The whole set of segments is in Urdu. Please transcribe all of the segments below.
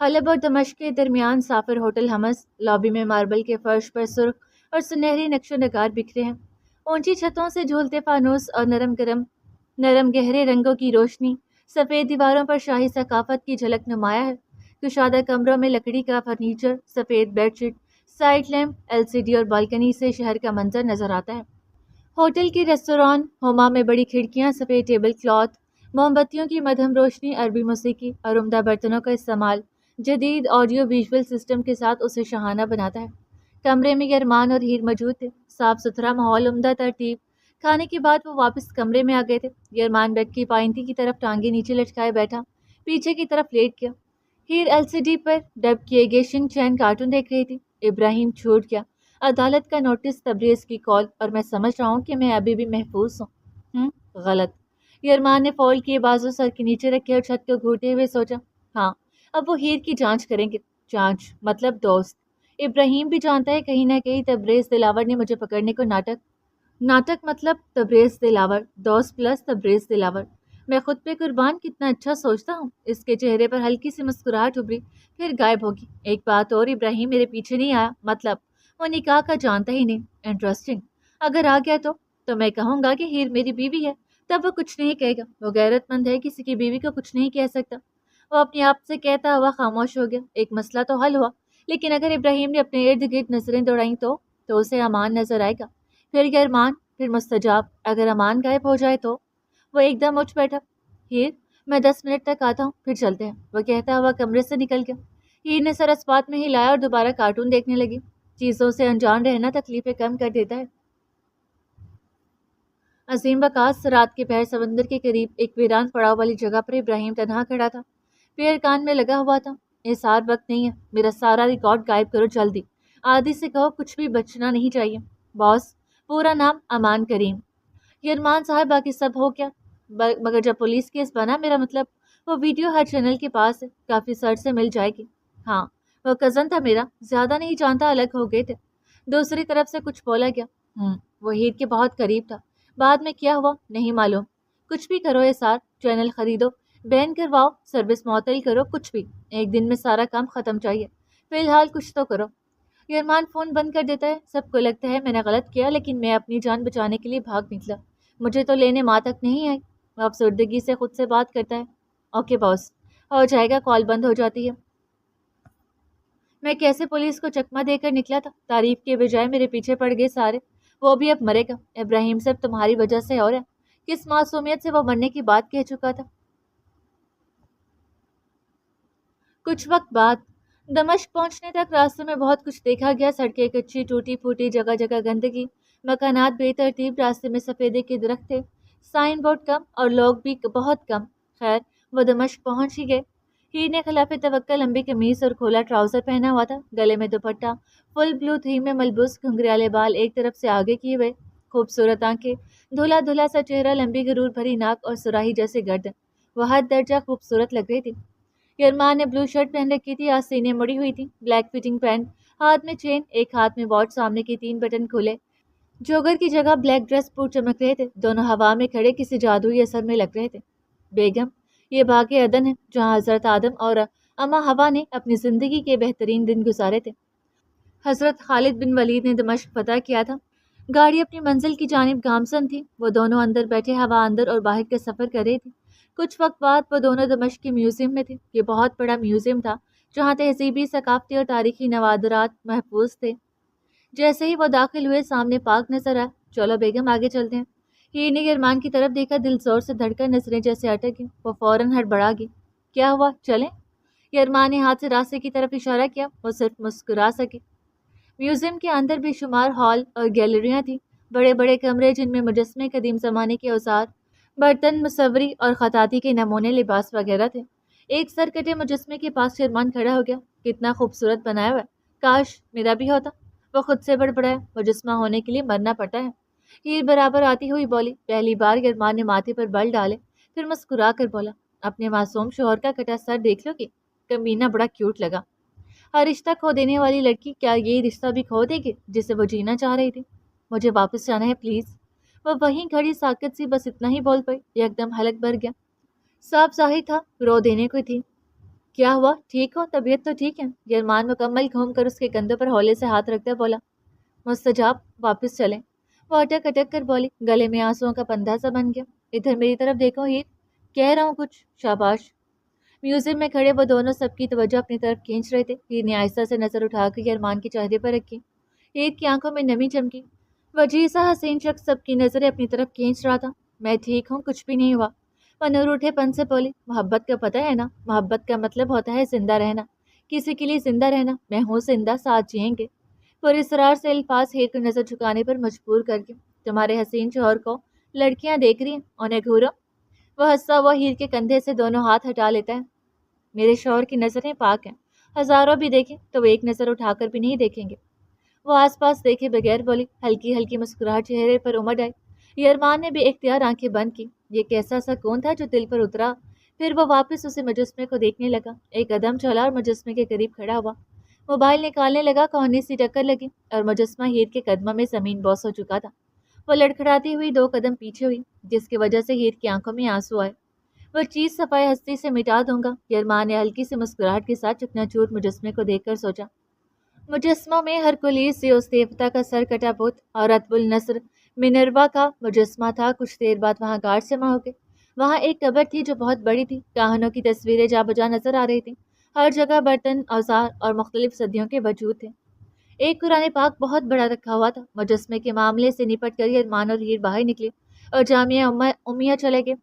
حلب اور دمشق کے درمیان سافر ہوٹل ہمس، لابی میں ماربل کے فرش پر سرخ اور سنہری نقش و نگار بکھرے ہیں، اونچی چھتوں سے جھولتے فانوس اور نرم گہرے رنگوں کی روشنی، سفید دیواروں پر شاہی ثقافت کی جھلک نمایاں ہے۔ کشادہ کمروں میں لکڑی کا فرنیچر، سفید bed sheet, side lamp, LCD اور بالکنی سے شہر کا منظر نظر آتا ہے۔ ہوٹل کی ریستوران ہوما میں بڑی کھڑکیاں، سفید ٹیبل کلاتھ، موم بتیوں کی مدھم روشنی، عربی موسیقی اور عمدہ برتنوں کا استعمال جدید آڈیو ویژول سسٹم کے ساتھ اسے شاہانہ بناتا ہے۔ کمرے میں یرمان اور ہیر موجود تھے، صاف ستھرا ماحول، عمدہ ترتیب۔ کھانے کے بعد وہ واپس کمرے میں آ گئے تھے۔ یرمان بیڈ کی پائنتی کی طرف ٹانگیں نیچے لٹکائے بیٹھا، پیچھے کی طرف لیٹ گیا۔ ہیر LCD پر ڈب کیے گئے شنگ چین کارٹون دیکھ رہی تھی۔ ابراہیم چھوٹ گیا، عدالت کا نوٹس، تبریز کی کال، اور میں سمجھ رہا ہوں کہ میں ابھی بھی محفوظ ہوں۔ غلط۔ یرمان نے فول کیے بازو سر کے نیچے رکھے اور چھت کو گھورتے ہوئے سوچا، ہاں اب وہ ہیر کی جانچ کریں گے۔ جانچ مطلب دوست۔ ابراہیم بھی جانتا ہے کہیں نہ کہیں تبریز دلاور نے مجھے پکڑنے کو ناٹک مطلب تبریز دلاور، دوست پلس تبریز دلاور۔ میں خود پہ قربان، کتنا اچھا سوچتا ہوں۔ اس کے چہرے پر ہلکی سی مسکراہٹ ابھری، پھر غائب ہوگی۔ ایک بات اور، ابراہیم میرے پیچھے نہیں آیا، مطلب وہ نکاح کا جانتا ہی نہیں۔ انٹرسٹنگ۔ اگر آ گیا تو میں کہوں گا کہ ہیر میری بیوی ہے، تب وہ کچھ نہیں کہے گا۔ وہ غیرت مند ہے، کسی کی بیوی کو کچھ نہیں کہہ سکتا۔ وہ اپنے آپ سے کہتا ہوا خاموش ہو گیا۔ ایک مسئلہ تو حل ہوا، لیکن اگر ابراہیم نے اپنے ارد گرد نظریں دوڑائیں تو اسے امان نظر آئے گا، پھر یرمان، پھر مستجاب۔ اگر امان غائب ہو جائے تو وہ ایک دم اٹھ بیٹھا۔ ہیر، میں 10 منٹ تک آتا ہوں، پھر چلتے ہیں، وہ کہتا ہوا کمرے سے نکل گیا۔ ہیر نے سر اسپات میں ہلایا اور دوبارہ کارٹون دیکھنے لگی۔ چیزوں سے انجان رہنا تکلیفیں کم کر دیتا ہے۔ عظیم وقاص رات کے پہر سمندر کے قریب ایک ویران پڑاؤ والی جگہ پر ابراہیم تنہا کھڑا تھا، پیر کان میں لگا ہوا تھا۔ احسار وقت نہیں ہے، میرا سارا ریکارڈ غائب کرو جلدی، آدھی سے کہو کچھ بھی بچنا نہیں چاہیے۔ باس، پورا نام امان کریم۔ یرمان صاحب باقی سب ہو کیا؟ مگر جب پولیس کیس بنا، میرا مطلب وہ ویڈیو ہر چینل کے پاس ہے، کافی سرچ سے مل جائے گی۔ ہاں، وہ کزن تھا میرا، زیادہ نہیں جانتا، الگ ہو گئے تھے۔ دوسری طرف سے کچھ بولا گیا۔ وہ ہیر کے بہت قریب تھا، بعد میں کیا ہوا نہیں معلوم۔ کچھ بھی کرو احسار، چینل خریدو، بین کرواؤ، سروس معطل کرو، کچھ بھی، ایک دن میں سارا کام ختم چاہیے۔ فی الحال کچھ تو کرو۔ یرمان فون بند کر دیتا ہے۔ سب کو لگتا ہے میں نے غلط کیا، لیکن میں اپنی جان بچانے کے لیے بھاگ نکلا، مجھے تو لینے ماں تک نہیں آئی۔ وہ افسردگی سے خود سے بات کرتا ہے۔ اوکے باس، ہو جائے گا، کال بند ہو جاتی ہے۔ میں کیسے پولیس کو چکمہ دے کر نکلا تھا، تعریف کے بجائے میرے پیچھے پڑ گئے سارے۔ وہ بھی اب مرے گا، ابراہیم صرف تمہاری وجہ سے ہو رہا ہے۔ کس معصومیت سے وہ مرنے کی بات کہہ چکا تھا۔ کچھ وقت بعد دمشق پہنچنے تک راستے میں بہت کچھ دیکھا گیا، سڑکیں کچی ٹوٹی پھوٹی، جگہ جگہ گندگی، مکانات بے ترتیب، راستے میں سفیدے کے درخت تھے، سائن بورڈ کم اور لوگ بھی بہت کم۔ خیر وہ دمشق پہنچ ہی گئے۔ ہیر نے خلاف توقع لمبی قمیص اور کھولا ٹراؤزر پہنا ہوا تھا، گلے میں دوپٹہ، فل بلو تھیم میں ملبوس، گھنگریالے بال ایک طرف سے آگے کیے ہوئے، خوبصورت آنکھیں، دھلا دھلا سا چہرہ، لمبی غرور بھری ناک اور سراہی جیسے گردن، وہ حد درجہ خوبصورت لگ رہی تھی۔ یرمان نے بلو شرٹ پہن رکھی تھی، آج سینے مڑی ہوئی تھی، بلیک فٹنگ پینٹ، ہاتھ میں چین، ایک ہاتھ میں واچ، سامنے کے 3 بٹن کھلے، جوگر کی جگہ بلیک ڈریس پور چمک رہے تھے، دونوں ہوا میں کھڑے کسی جادوئی اثر میں لگ رہے تھے۔ بیگم، یہ باغ عدن ہے جہاں حضرت آدم اور اما حوا نے اپنی زندگی کے بہترین دن گزارے تھے۔ حضرت خالد بن ولید نے دمشق فتح کیا تھا۔ گاڑی اپنی منزل کی جانب گامزن تھی، وہ دونوں اندر بیٹھے ہوا اندر اور باہر کا سفر کر رہی تھی۔ کچھ وقت بعد وہ دونوں دمشق کے میوزیم میں تھے۔ یہ بہت بڑا میوزیم تھا جہاں تہذیبی، ثقافتی اور تاریخی نوادرات محفوظ تھے۔ جیسے ہی وہ داخل ہوئے، سامنے پارک نظر آیا۔ چلو بیگم، آگے چلتے ہیں۔ ہیر نے یرمان کی طرف دیکھا، دل زور سے دھڑکن، نظریں جیسے اٹک گئیں، وہ فوراً ہڑبڑا گئی۔ کیا ہوا، چلیں؟ یرمان نے ہاتھ سے راستے کی طرف اشارہ کیا، وہ صرف مسکرا سکی۔ میوزیم کے اندر بے شمار ہال اور گیلریاں تھیں، بڑے بڑے کمرے جن میں مجسمے، قدیم زمانے کے اوزار، برتن، مصوری اور خطاطی کے نمونے، لباس وغیرہ تھے۔ ایک سرکٹے مجسمے کے پاس شرمان کھڑا ہو گیا۔ کتنا خوبصورت بنایا ہوا ہے، کاش میرا بھی ہوتا، وہ خود سے بڑبڑایا۔ مجسمہ ہونے کے لیے مرنا پڑتا ہے، ہیر برابر آتی ہوئی بولی۔ پہلی بار یرمان نے ماتھے پر بل ڈالے، پھر مسکرا کر بولا، اپنے معصوم شوہر کا کٹا سر دیکھ لو گی، کمینہ بڑا کیوٹ لگا۔ ہر رشتہ کھو دینے والی لڑکی کیا یہ رشتہ بھی کھو دے گی جسے وہ جینا چاہ رہی تھی؟ مجھے واپس جانا ہے پلیز۔ وہ وہیں کھڑی ساکت سی بس اتنا ہی بول پائی، یکدم حلق بھر گیا، صاف ظاہر تھا رو دینے کو تھی۔ کیا ہوا؟ ٹھیک ہو؟ طبیعت تو ٹھیک ہے؟ یرمان مکمل گھوم کر اس کے کندھوں پر ہولے سے ہاتھ رکھتے بولا۔ مستجاب واپس چلیں۔ وہ اٹک اٹک کر بولی، گلے میں آنسوؤں کا پندھا سا بن گیا۔ ادھر میری طرف دیکھو ہیر، کہہ رہا ہوں کچھ، شاباش۔ میوزیم میں کھڑے وہ دونوں سب کی توجہ اپنی طرف کھینچ رہے تھے۔ ہیر نے آہستہ سے نظر اٹھا کر یرمان کے چہرے پر رکھی۔ ہیر کی آنکھوں میں نمی چمکی۔ وجیح سا حسین شخص سب کی نظریں اپنی طرف کھینچ رہا تھا۔ میں ٹھیک ہوں، کچھ بھی نہیں ہوا۔ وہ نور اٹھے پن سے بولی، محبت کا پتہ ہے نا، محبت کا مطلب ہوتا ہے زندہ رہنا، کسی کے لیے زندہ رہنا۔ میں ہوں زندہ، ساتھ جئیں گے۔ پر اسرار سے الفاظ ہیر کو نظر جھکانے پر مجبور کر کے، تمہارے حسین شوہر کو لڑکیاں دیکھ رہی ہیں، انہیں گھورو۔ وہ ہنسا ہوا ہیر کے کندھے سے دونوں ہاتھ ہٹا لیتا ہے۔ میرے شوہر کی نظریں پاک ہیں، ہزاروں بھی دیکھیں تو وہ ایک نظر اٹھا کر بھی نہیں دیکھیں گے۔ وہ آس پاس دیکھے بغیر بولی، ہلکی ہلکی مسکراہٹ چہرے پر امڑ آئی۔ یرمان نے بے اختیار آنکھیں بند کی۔ یہ کیسا سکون تھا جو دل پر اترا۔ پھر وہ واپس اسے مجسمے کو دیکھنے لگا، ایک قدم چلا اور مجسمے کے قریب کھڑا ہوا۔ موبائل نکالنے لگا، کہانی سی ٹکر لگی اور مجسمہ ہیر کے قدموں میں زمین بوس ہو چکا تھا۔ وہ لڑکھڑاتی ہوئی 2 قدم پیچھے ہوئی، جس کی وجہ سے ہیر کی آنکھوں میں آنسو آئے۔ وہ چیز صفائے ہستی سے مٹا دوں گا، یرمان نے ہلکی سی مسکراہٹ کے ساتھ چکنا چور مجسمے کو دیکھ کر سوچا۔ مجسموں میں ہرکولیس زیوس دیوتا کا سر کٹا بت اور رتب النصر منروا کا مجسمہ تھا۔ کچھ دیر بعد وہاں گارڈ جمع ہو گئے۔ وہاں ایک قبر تھی جو بہت بڑی تھی، کاہنوں کی تصویریں جا بجا نظر آ رہی تھیں، ہر جگہ برتن، اوزار اور مختلف صدیوں کے وجود تھے۔ ایک قرآن پاک بہت بڑا رکھا ہوا تھا۔ مجسمے کے معاملے سے نپٹ کر یرمان اور ہیر باہر نکلے اور جامعہ امیہ چلے گئے۔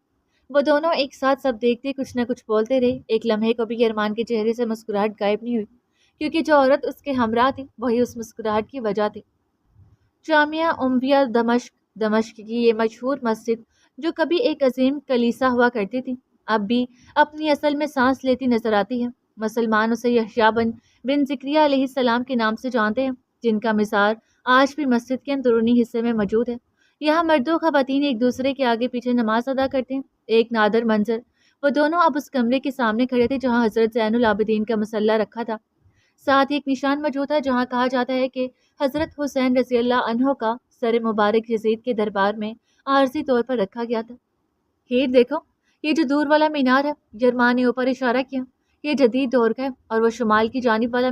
وہ دونوں ایک ساتھ سب دیکھتے کچھ نہ کچھ بولتے رہے۔ ایک لمحے کو بھی یرمان کے چہرے سے مسکراہٹ غائب نہیں ہوئی، کیونکہ جو عورت اس کے ہمراہ تھی وہی اس مسکراہٹ کی وجہ تھی۔ جامعہ امیہ دمشق کی یہ مشہور مسجد جو کبھی ایک عظیم کلیسا ہوا کرتی تھی، اب بھی اپنی اصل میں سانس لیتی نظر آتی ہے۔ مسلمان اسے یحییٰ بن زکریا علیہ السلام کے نام سے جانتے ہیں، جن کا مزار آج بھی مسجد کے اندرونی حصے میں موجود ہے۔ یہاں مرد و خواتین ایک دوسرے کے آگے پیچھے نماز ادا کرتے ہیں۔ ایک نادر منظر، وہ دونوں اب اس کمرے کے سامنے کھڑے تھے جہاں حضرت زین العابدین کا مسلح رکھا تھا۔ ساتھ ہی ایک نشان موجود تھا جہاں کہا جاتا ہے کہ حضرت حسین رضی اللہ عنہ کا سر مبارک یزید کے دربار میں عارضی طور پر رکھا گیا تھا۔ ہیر دیکھو، یہ جو دور والا مینار ہے، یرمان نے اوپر اشارہ کیا، یہ جدید دور کا ہے، اور وہ شمال کی جانب والا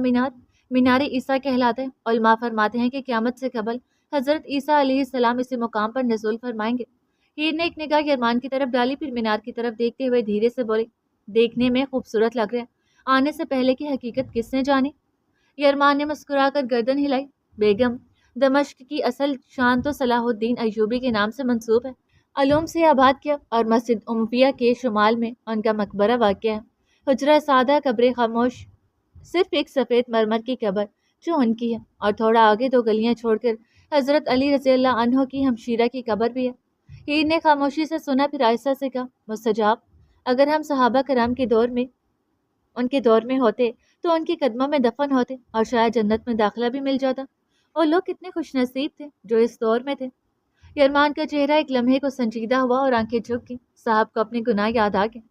مینار عیسیٰ کہلاتا ہے۔ علماء فرماتے ہیں کہ قیامت سے قبل حضرت عیسیٰ علیہ السلام اسی مقام پر نزول فرمائیں گے۔ ہیر نے ایک نگاہ یرمان کی طرف ڈالی، پھر مینار کی طرف دیکھتے ہوئے دھیرے سے بولے، دیکھنے میں خوبصورت لگ رہا ہے، آنے سے پہلے کی حقیقت کس نے جانی؟ یرمان نے مسکرا کر گردن ہلائی، بیگم، دمشق کی اصل شان تو صلاح الدین ایوبی کے نام سے منسوب ہے۔ علوم سے آباد کیا، اور مسجد امیہ کے شمال میں ان کا مقبرہ واقع ہے۔ حجرہ سادہ، قبر خاموش، صرف ایک سفید مرمر کی قبر جو ان کی ہے، اور تھوڑا آگے 2 گلیاں چھوڑ کر حضرت علی رضی اللہ عنہ کی ہمشیرہ کی قبر بھی ہے۔ ہیر نے خاموشی سے سنا، پھر آہستہ سے کہا، مستجاب، اگر ہم صحابہ کرام کے دور میں ہوتے تو ان کے قدموں میں دفن ہوتے، اور شاید جنت میں داخلہ بھی مل جاتا۔ وہ لوگ کتنے خوش نصیب تھے جو اس دور میں تھے۔ یرمان کا چہرہ ایک لمحے کو سنجیدہ ہوا اور آنکھیں جھک گئیں۔ صاحب کو اپنے گناہ یاد آ گئے۔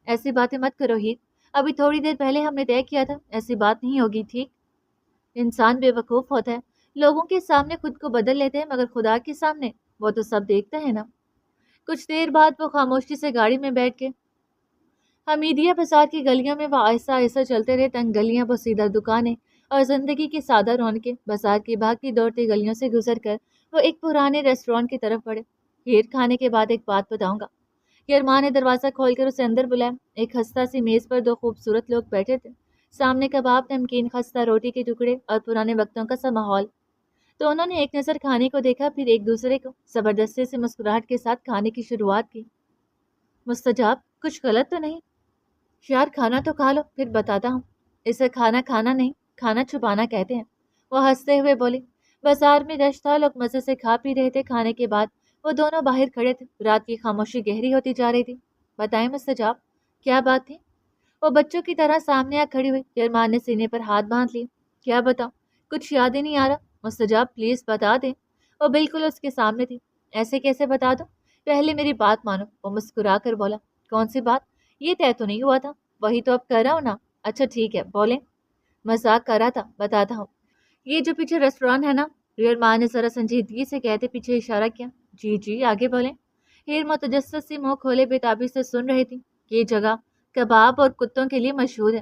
ایسی باتیں مت کرو ہیر، ابھی تھوڑی دیر پہلے ہم نے طے کیا تھا ایسی بات نہیں ہوگی، ٹھیک؟ انسان بے وقوف ہوتا ہے، لوگوں کے سامنے خود کو بدل لیتے ہیں، مگر خدا کے سامنے وہ تو سب دیکھتا ہے نا۔ کچھ دیر بعد وہ خاموشی سے گاڑی میں بیٹھ کے حمیدیہ بازار کی گلیوں میں وہ آہستہ آہستہ چلتے رہے۔ تنگ گلیاں، بوسیدہ دکانیں اور زندگی کی سادہ رونقیں، بازار کی بھاگتی دوڑتی گلیوں سے گزر کر وہ ایک پرانے ریسٹورانٹ کی طرف بڑھے۔ ہیر، کھانے کے بعد ایک بات بتاؤں گا۔ یرمان نے دروازہ کھول کر اسے اندر بلایا۔ ایک خستہ سی میز پر 2 خوبصورت لوگ بیٹھے تھے، سامنے کباب، نمکین، خستہ روٹی کے ٹکڑے اور پرانے وقتوں کا سا ماحول۔ دونوں نے ایک نظر کھانے کو دیکھا، پھر ایک دوسرے کو زبردستی سے مسکراہٹ کے ساتھ کھانے کی شروعات کی۔ مستجاب، کچھ غلط تو نہیں؟ یار، کھانا تو کھا لو، پھر بتاتا ہوں۔ اسے کھانا کھانا نہیں، کھانا چھپانا کہتے ہیں، وہ ہنستے ہوئے بولی۔ بازار میں رش تھا، لوگ مزے سے کھا پی رہے تھے۔ کھانے کے بعد وہ دونوں باہر کھڑے تھے۔ رات کی خاموشی گہری ہوتی جا رہی تھی۔ بتائیں مستجاب، کیا بات تھی؟ وہ بچوں کی طرح سامنے آ کھڑی ہوئی۔ یرمان نے سینے پر ہاتھ باندھ لیے۔ کیا بتاؤں؟ کچھ یاد ہی نہیں آ رہا۔ مستجاب، پلیز بتا دیں۔ وہ بالکل اس کے سامنے تھی۔ ایسے کیسے بتا دوں؟ پہلے میری بات مانو، وہ مسکرا کر بولا۔ کون سی بات؟ یہ طے تو نہیں ہوا تھا؟ وہی تو اب کر رہا ہوں نا۔ اچھا ٹھیک ہے، بولیں۔ مذاق کر رہا تھا، بتاتا ہوں۔ یہ جو پیچھے ریسٹورانٹ ہے نا، یرمان نے ذرا سنجیدگی سے کہتے پیچھے اشارہ کیا۔ جی جی، آگے بولیں۔ ہیر متجسس سی منہ کھولے بے تابی سے سن رہی تھی۔ یہ جگہ کباب اور کتوں کے لیے مشہور ہے۔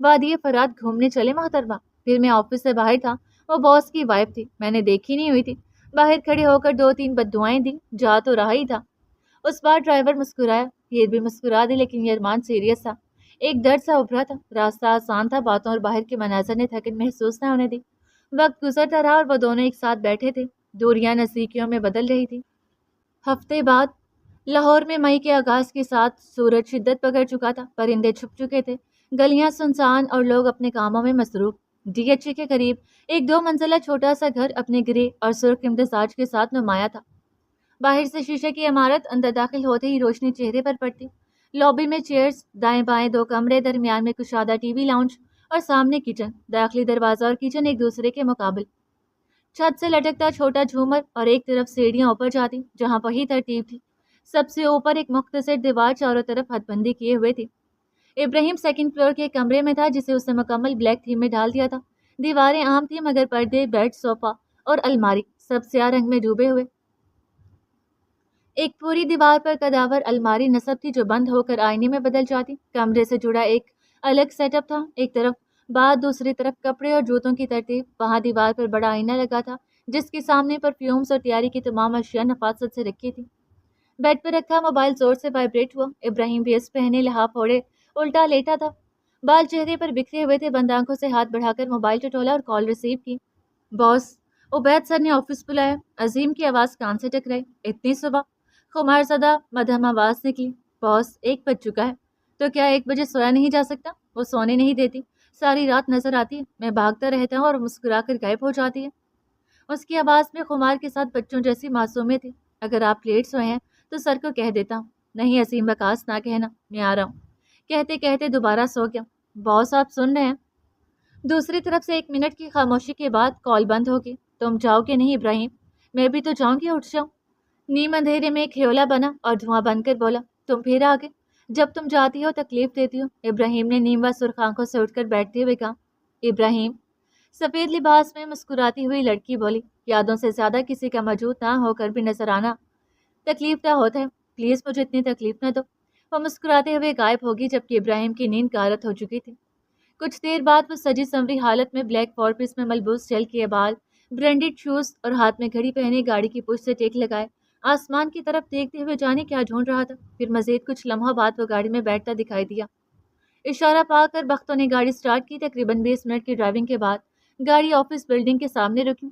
وادی فرات گھومنے چلے محترمہ؟ پھر میں آفس سے باہر تھا، وہ باس کی وائف تھی، میں نے دیکھی نہیں ہوئی تھی۔ باہر کھڑے ہو کر 2-3 بددعائیں دی، جا تو رہا ہی تھا۔ اس بار ڈرائیور مسکرایا، پھر بھی مسکرا دی، لیکن یہ ارمان سیریس تھا، ایک درد سا ابھرا تھا۔ راستہ آسان تھا، باتوں اور باہر کے مناظر نے تھکن محسوس نہ ہونے دی۔ وقت گزرتا رہا اور وہ دونوں ایک ساتھ بیٹھے تھے، دوریاں نزدیکیوں میں بدل رہی تھی۔ ہفتے بعد لاہور میں مئی کے آغاز کے ساتھ سورج شدت پکڑ چکا تھا، پرندے چھپ چکے تھے، گلیاں سنسان اور لوگ اپنے کاموں میں مصروف۔ ڈی ایچ اے کے قریب ایک 2 منزلہ چھوٹا سا گھر اپنے گرے اور سرخ امتزاج کے ساتھ نمایاں تھا۔ باہر سے شیشے کی عمارت، اندر داخل ہوتے ہی روشنی چہرے پر پڑتی۔ لابی میں چیئرز، دائیں بائیں 2 کمرے، درمیان میں کشادہ ٹی وی لاؤنج اور سامنے کچن۔ داخلی دروازہ اور کچن ایک دوسرے کے مقابل، چھت سے لٹکتا چھوٹا جھومر، اور ایک طرف سیڑھیاں اوپر جاتی جہاں وہی ترتیب تھی۔ سب سے اوپر ایک مختصر دیوار چاروں طرف حد بندی کیے ہوئے تھی۔ ابراہیم 2nd فلور کے ایک کمرے میں تھا جسے اس نے مکمل بلیک تھیم میں ڈال دیا تھا۔ دیواریں عام تھیں مگر پردے، بیڈ، صوفہ اور الماری سب سیاہ رنگ میں ڈوبے ہوئے۔ ایک پوری دیوار پر کداور الماری نصب تھی جو بند ہو کر آئینے میں بدل جاتی۔ کمرے سے جڑا ایک الگ سیٹ اپ تھا، ایک طرف بات، دوسری طرف کپڑے اور جوتوں کی ترتیب۔ وہاں دیوار پر بڑا آئینہ لگا تھا جس کے سامنے پرفیومز اور تیاری کی تمام اشیاء نفاست سے رکھی تھی۔ بیڈ پر رکھا موبائل زور سے وائبریٹ ہوا۔ ابراہیم ویس پہنے، لحاف اوڑھے، الٹا لیٹا تھا، بال چہرے پر بکھرے ہوئے تھے۔ بند آنکھوں سے ہاتھ بڑھا کر موبائل ٹٹولا اور کال ریسیو کی۔ باس، عبید سر نے آفس بلایا۔ عظیم کی آواز کان سے ٹکرائی۔ اتنی صبح؟ خمار زدہ مدھم آواز نکلی۔ باس، 1 بج چکا ہے۔ تو کیا 1 بجے سویا نہیں جا سکتا؟ وہ سونے نہیں دیتی، ساری رات نظر آتی ہے، میں بھاگتا رہتا ہوں اور مسکرا کر غائب ہو جاتی ہے۔ اس کی آواز میں خمار کے ساتھ بچوں جیسی معصومیت تھی۔ اگر آپ لیٹ سوئے ہیں تو سر کو کہہ دیتا ہوں۔ نہیں عظیم، بکاس نہ کہنا، میں آ رہا ہوں۔ کہتے کہتے دوبارہ سو گیا۔ باس، آپ سن رہے ہیں؟ دوسری طرف سے 1 منٹ کی خاموشی کے بعد کال بند ہوگی۔ تم جاؤ گے نہیں ابراہیم؟ میں بھی تو جاؤں گی، اٹھ جاؤں۔ نیم اندھیرے میں ایک ہیولا بنا اور دھواں بن کر بولا، تم پھر آگے؟ جب تم جاتی ہو تکلیف دیتی ہو۔ ابراہیم نے نیم و سرخ آنکھوں سے اٹھ کر بیٹھتے ہوئے کہا۔ ابراہیم، سفید لباس میں مسکراتی ہوئی لڑکی بولی، یادوں سے زیادہ کسی کا موجود نہ ہو کر بھی نظر آنا تکلیف دہ ہوتا ہے، پلیز مجھے اتنی تکلیف نہ دو۔ وہ مسکراتے ہوئے غائب ہوگی جبکہ ابراہیم کی نیند غارت ہو چکی تھی۔ کچھ دیر بعد وہ سجی سنوری حالت میں بلیک 4 پیس میں ملبوس، جل کے بال، برینڈڈ شوز اور ہاتھ میں گھڑی پہنے گاڑی کی پشت سے ٹیک لگائے آسمان کی طرف دیکھتے ہوئے جانے کیا ڈھونڈ رہا تھا۔ پھر مزید کچھ لمحوں بعد وہ گاڑی میں بیٹھتا دکھائی دیا۔ اشارہ پا کر بختوں نے گاڑی سٹارٹ کی۔ تقریباً 20 منٹ کی ڈرائیونگ کے بعد گاڑی آفس بلڈنگ کے سامنے رکی۔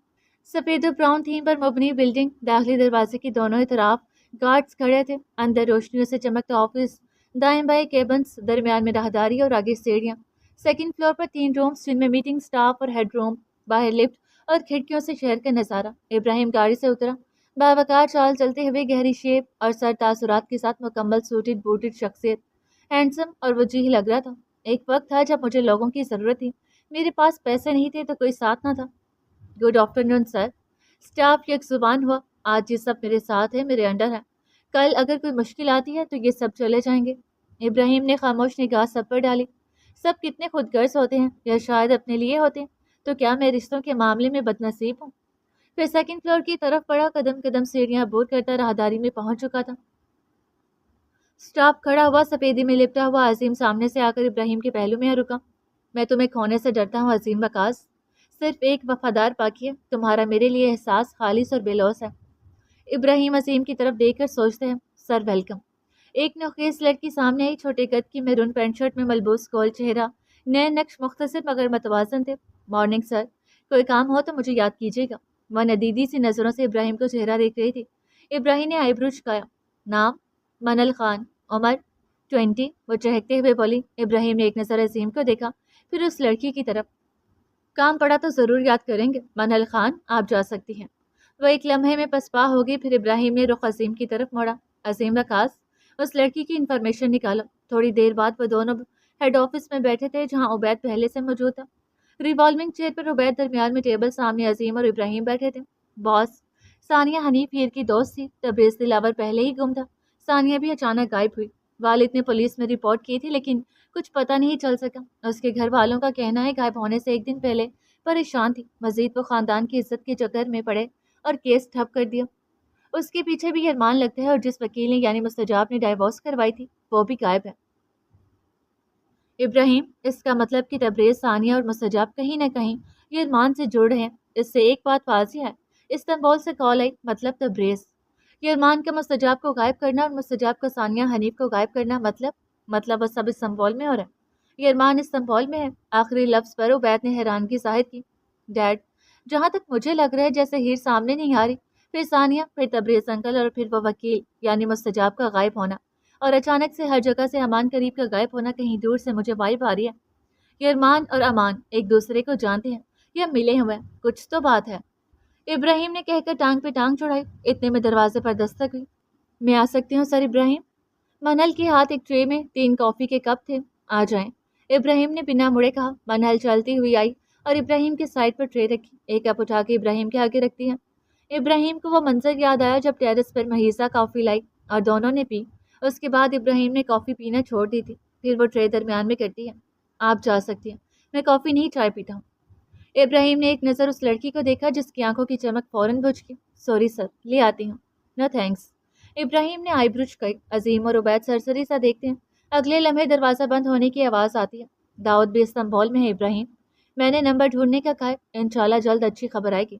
سفید و براؤن تھیم پر مبنی بلڈنگ، داخلی دروازے کی دونوں طرف گارڈز کھڑے تھے، اندر روشنیوں سے چمکتا آفس، دائیں بائیں کیبنز، درمیان میں راہداری اور آگے سیڑھیاں۔ 2nd فلور پر 3 رومز جن میں میٹنگ سٹاف اور ہیڈ روم، باہر لفٹ اور کھڑکیوں سے شہر کا نظارہ۔ ابراہیم گاڑی سے اترا، باوقار چال چلتے ہوئے، گہری شیپ اور سر تاثرات کے ساتھ مکمل سوٹڈ بوٹڈ شخصیت، ہینڈسم اور وجیح لگ رہا تھا۔ ایک وقت تھا جب مجھے لوگوں کی ضرورت تھی، میرے پاس پیسے نہیں تھے تو کوئی ساتھ نہ تھا۔ گڈ آفٹرنون سر۔ اسٹاف یک زبان ہوا۔ آج یہ سب میرے ساتھ ہے، میرے انڈر ہے، کل اگر کوئی مشکل آتی ہے تو یہ سب چلے جائیں گے۔ ابراہیم نے خاموش نگاہ سب پر ڈالی۔ سب کتنے خود غرض ہوتے ہیں، یا شاید اپنے لیے ہوتے ہیں، تو کیا میں رشتوں کے معاملے میں بد نصیب ہوں؟ پھر 2nd فلور کی طرف بڑھا، قدم قدم سیڑھیاں عبور کرتا راہداری میں پہنچ چکا تھا۔ اسٹاف کھڑا ہوا، سفیدی میں لپٹا ہوا عظیم سامنے سے آ کر ابراہیم کے پہلو میں رکا۔ میں تمہیں کھونے سے ڈرتا ہوں عظیم وقاص، صرف ایک وفادار باقی ہے، تمہارا میرے لیے احساس خالص اور بے لوث ہے۔ ابراہیم عظیم کی طرف دیکھ کر سوچتے ہیں، سر ویلکم۔ ایک نوخیز لڑکی سامنے آئی، چھوٹے قد کی، میرون پینٹ شرٹ میں ملبوس، گول چہرہ، نئے نقش مختصر مگر متوازن تھے۔ مارننگ سر، کوئی کام ہو تو مجھے یاد کیجیے گا۔ وہ ندیدی سی نظروں سے ابراہیم کو چہرہ دیکھ رہی تھی۔ ابراہیم نے آئی برو جھکایا۔ نام؟ منل خان۔ عمر؟ 20۔ وہ چہکتے ہوئے بولی۔ ابراہیم نے ایک نظر عظیم کو دیکھا، پھر اس لڑکی کی طرف۔ کام پڑا تو ضرور یاد کریں گے منل خان، آپ جا سکتی ہیں۔ وہ ایک لمحے میں پسپا ہو گئی، پھر ابراہیم نے رخ عظیم کی طرف موڑا۔ عظیم وقاص، اس لڑکی کی انفارمیشن نکالو۔ تھوڑی دیر بعد وہ دونوں ہیڈ آفس میں بیٹھے تھے جہاں عبید پہلے سے موجود تھا۔ ریوالونگ چیئر پر عبید، درمیان میں ٹیبل، سامنے عظیم اور ابراہیم بیٹھے تھے۔ باس، ثانیہ حنیف ہیر کی دوست تھی، تبریز دلاور پہلے ہی گم تھا، ثانیہ بھی اچانک غائب ہوئی۔ والد نے پولیس میں رپورٹ کی تھی لیکن کچھ پتہ نہیں چل سکا۔ اس کے گھر والوں کا کہنا ہے غائب ہونے سے 1 دن پہلے پریشان تھی، مزید وہ خاندان کی عزت کے چکر میں پڑے اور کیس ٹھپ کر دیا۔ اس کے پیچھے بھی یہ ارمان لگتا ہے، اور جس وکیل نے یعنی مستجاب نے ڈائیورس کروائی تھی وہ بھی غائب ہے۔ ابراہیم، اس کا مطلب کہ تبریز، ثانیہ اور مستجاب کہیں نہ کہیں یہ ارمان سے جڑ رہے ہیں۔ اس سے ایک بات واضح ہے، استنبول سے کال آئی مطلب تبریز، یہ ارمان کا مستجاب کو غائب کرنا اور مستجاب کا ثانیہ حنیف کو غائب کرنا، مطلب وہ سب استنبول میں ہو رہا ہے۔ یہ ارمان استنبول میں ہے۔ آخری لفظ پر عبید نے حیرانگی ظاہر کی۔ ڈیڈ، جہاں تک مجھے لگ رہا ہے جیسے ہیر سامنے نہیں آ رہی، پھر ثانیہ، پھر تبریز انکل اور پھر وہ وکیل یعنی مستجاب کا غائب ہونا، اور اچانک سے ہر جگہ سے امان قریب کا غائب ہونا، کہیں دور سے مجھے وائب آ رہی ہے۔ یہ ارمان اور امان ایک دوسرے کو جانتے ہیں یا ملے ہوئے ہیں، کچھ تو بات ہے۔ ابراہیم نے کہہ کر ٹانگ پہ ٹانگ چڑھائی۔ اتنے میں دروازے پر دستک ہوئی۔ میں آ سکتی ہوں سر ابراہیم؟ منہل کے ہاتھ ایک ٹرے میں 3 کافی کے کپ تھے۔ آ جائیں، ابراہیم نے بنا مڑے کہا۔ منہل چلتی ہوئی آئی اور ابراہیم کے سائڈ پر ٹرے رکھی، ایک کپ اٹھا کے ابراہیم کے آگے رکھتی ہے۔ ابراہیم کو وہ منظر یاد آیا جب ٹیرس پر مہیزہ کافی لائی اور دونوں نے پی۔ اس کے بعد ابراہیم نے کافی پینا چھوڑ دی تھی۔ پھر وہ ٹرے درمیان میں کرتی ہے۔ آپ جا سکتی ہیں، میں کافی نہیں چائے پیتا ہوں۔ ابراہیم نے ایک نظر اس لڑکی کو دیکھا جس کی آنکھوں کی چمک فوراً بجھ گئی۔ سوری سر، لے آتی ہوں۔ نو تھینکس۔ ابراہیم نے آئی بروچ کری۔ عظیم اور عبید سرسری سا دیکھتے ہیں۔ اگلے لمحے دروازہ بند ہونے کی آواز آتی ہے۔ داؤد بھی استنبول میں ہے ابراہیم، میں نے نمبر ڈھونڈنے کا کہا ہے، انشاءاللہ جلد اچھی خبر آئے گی۔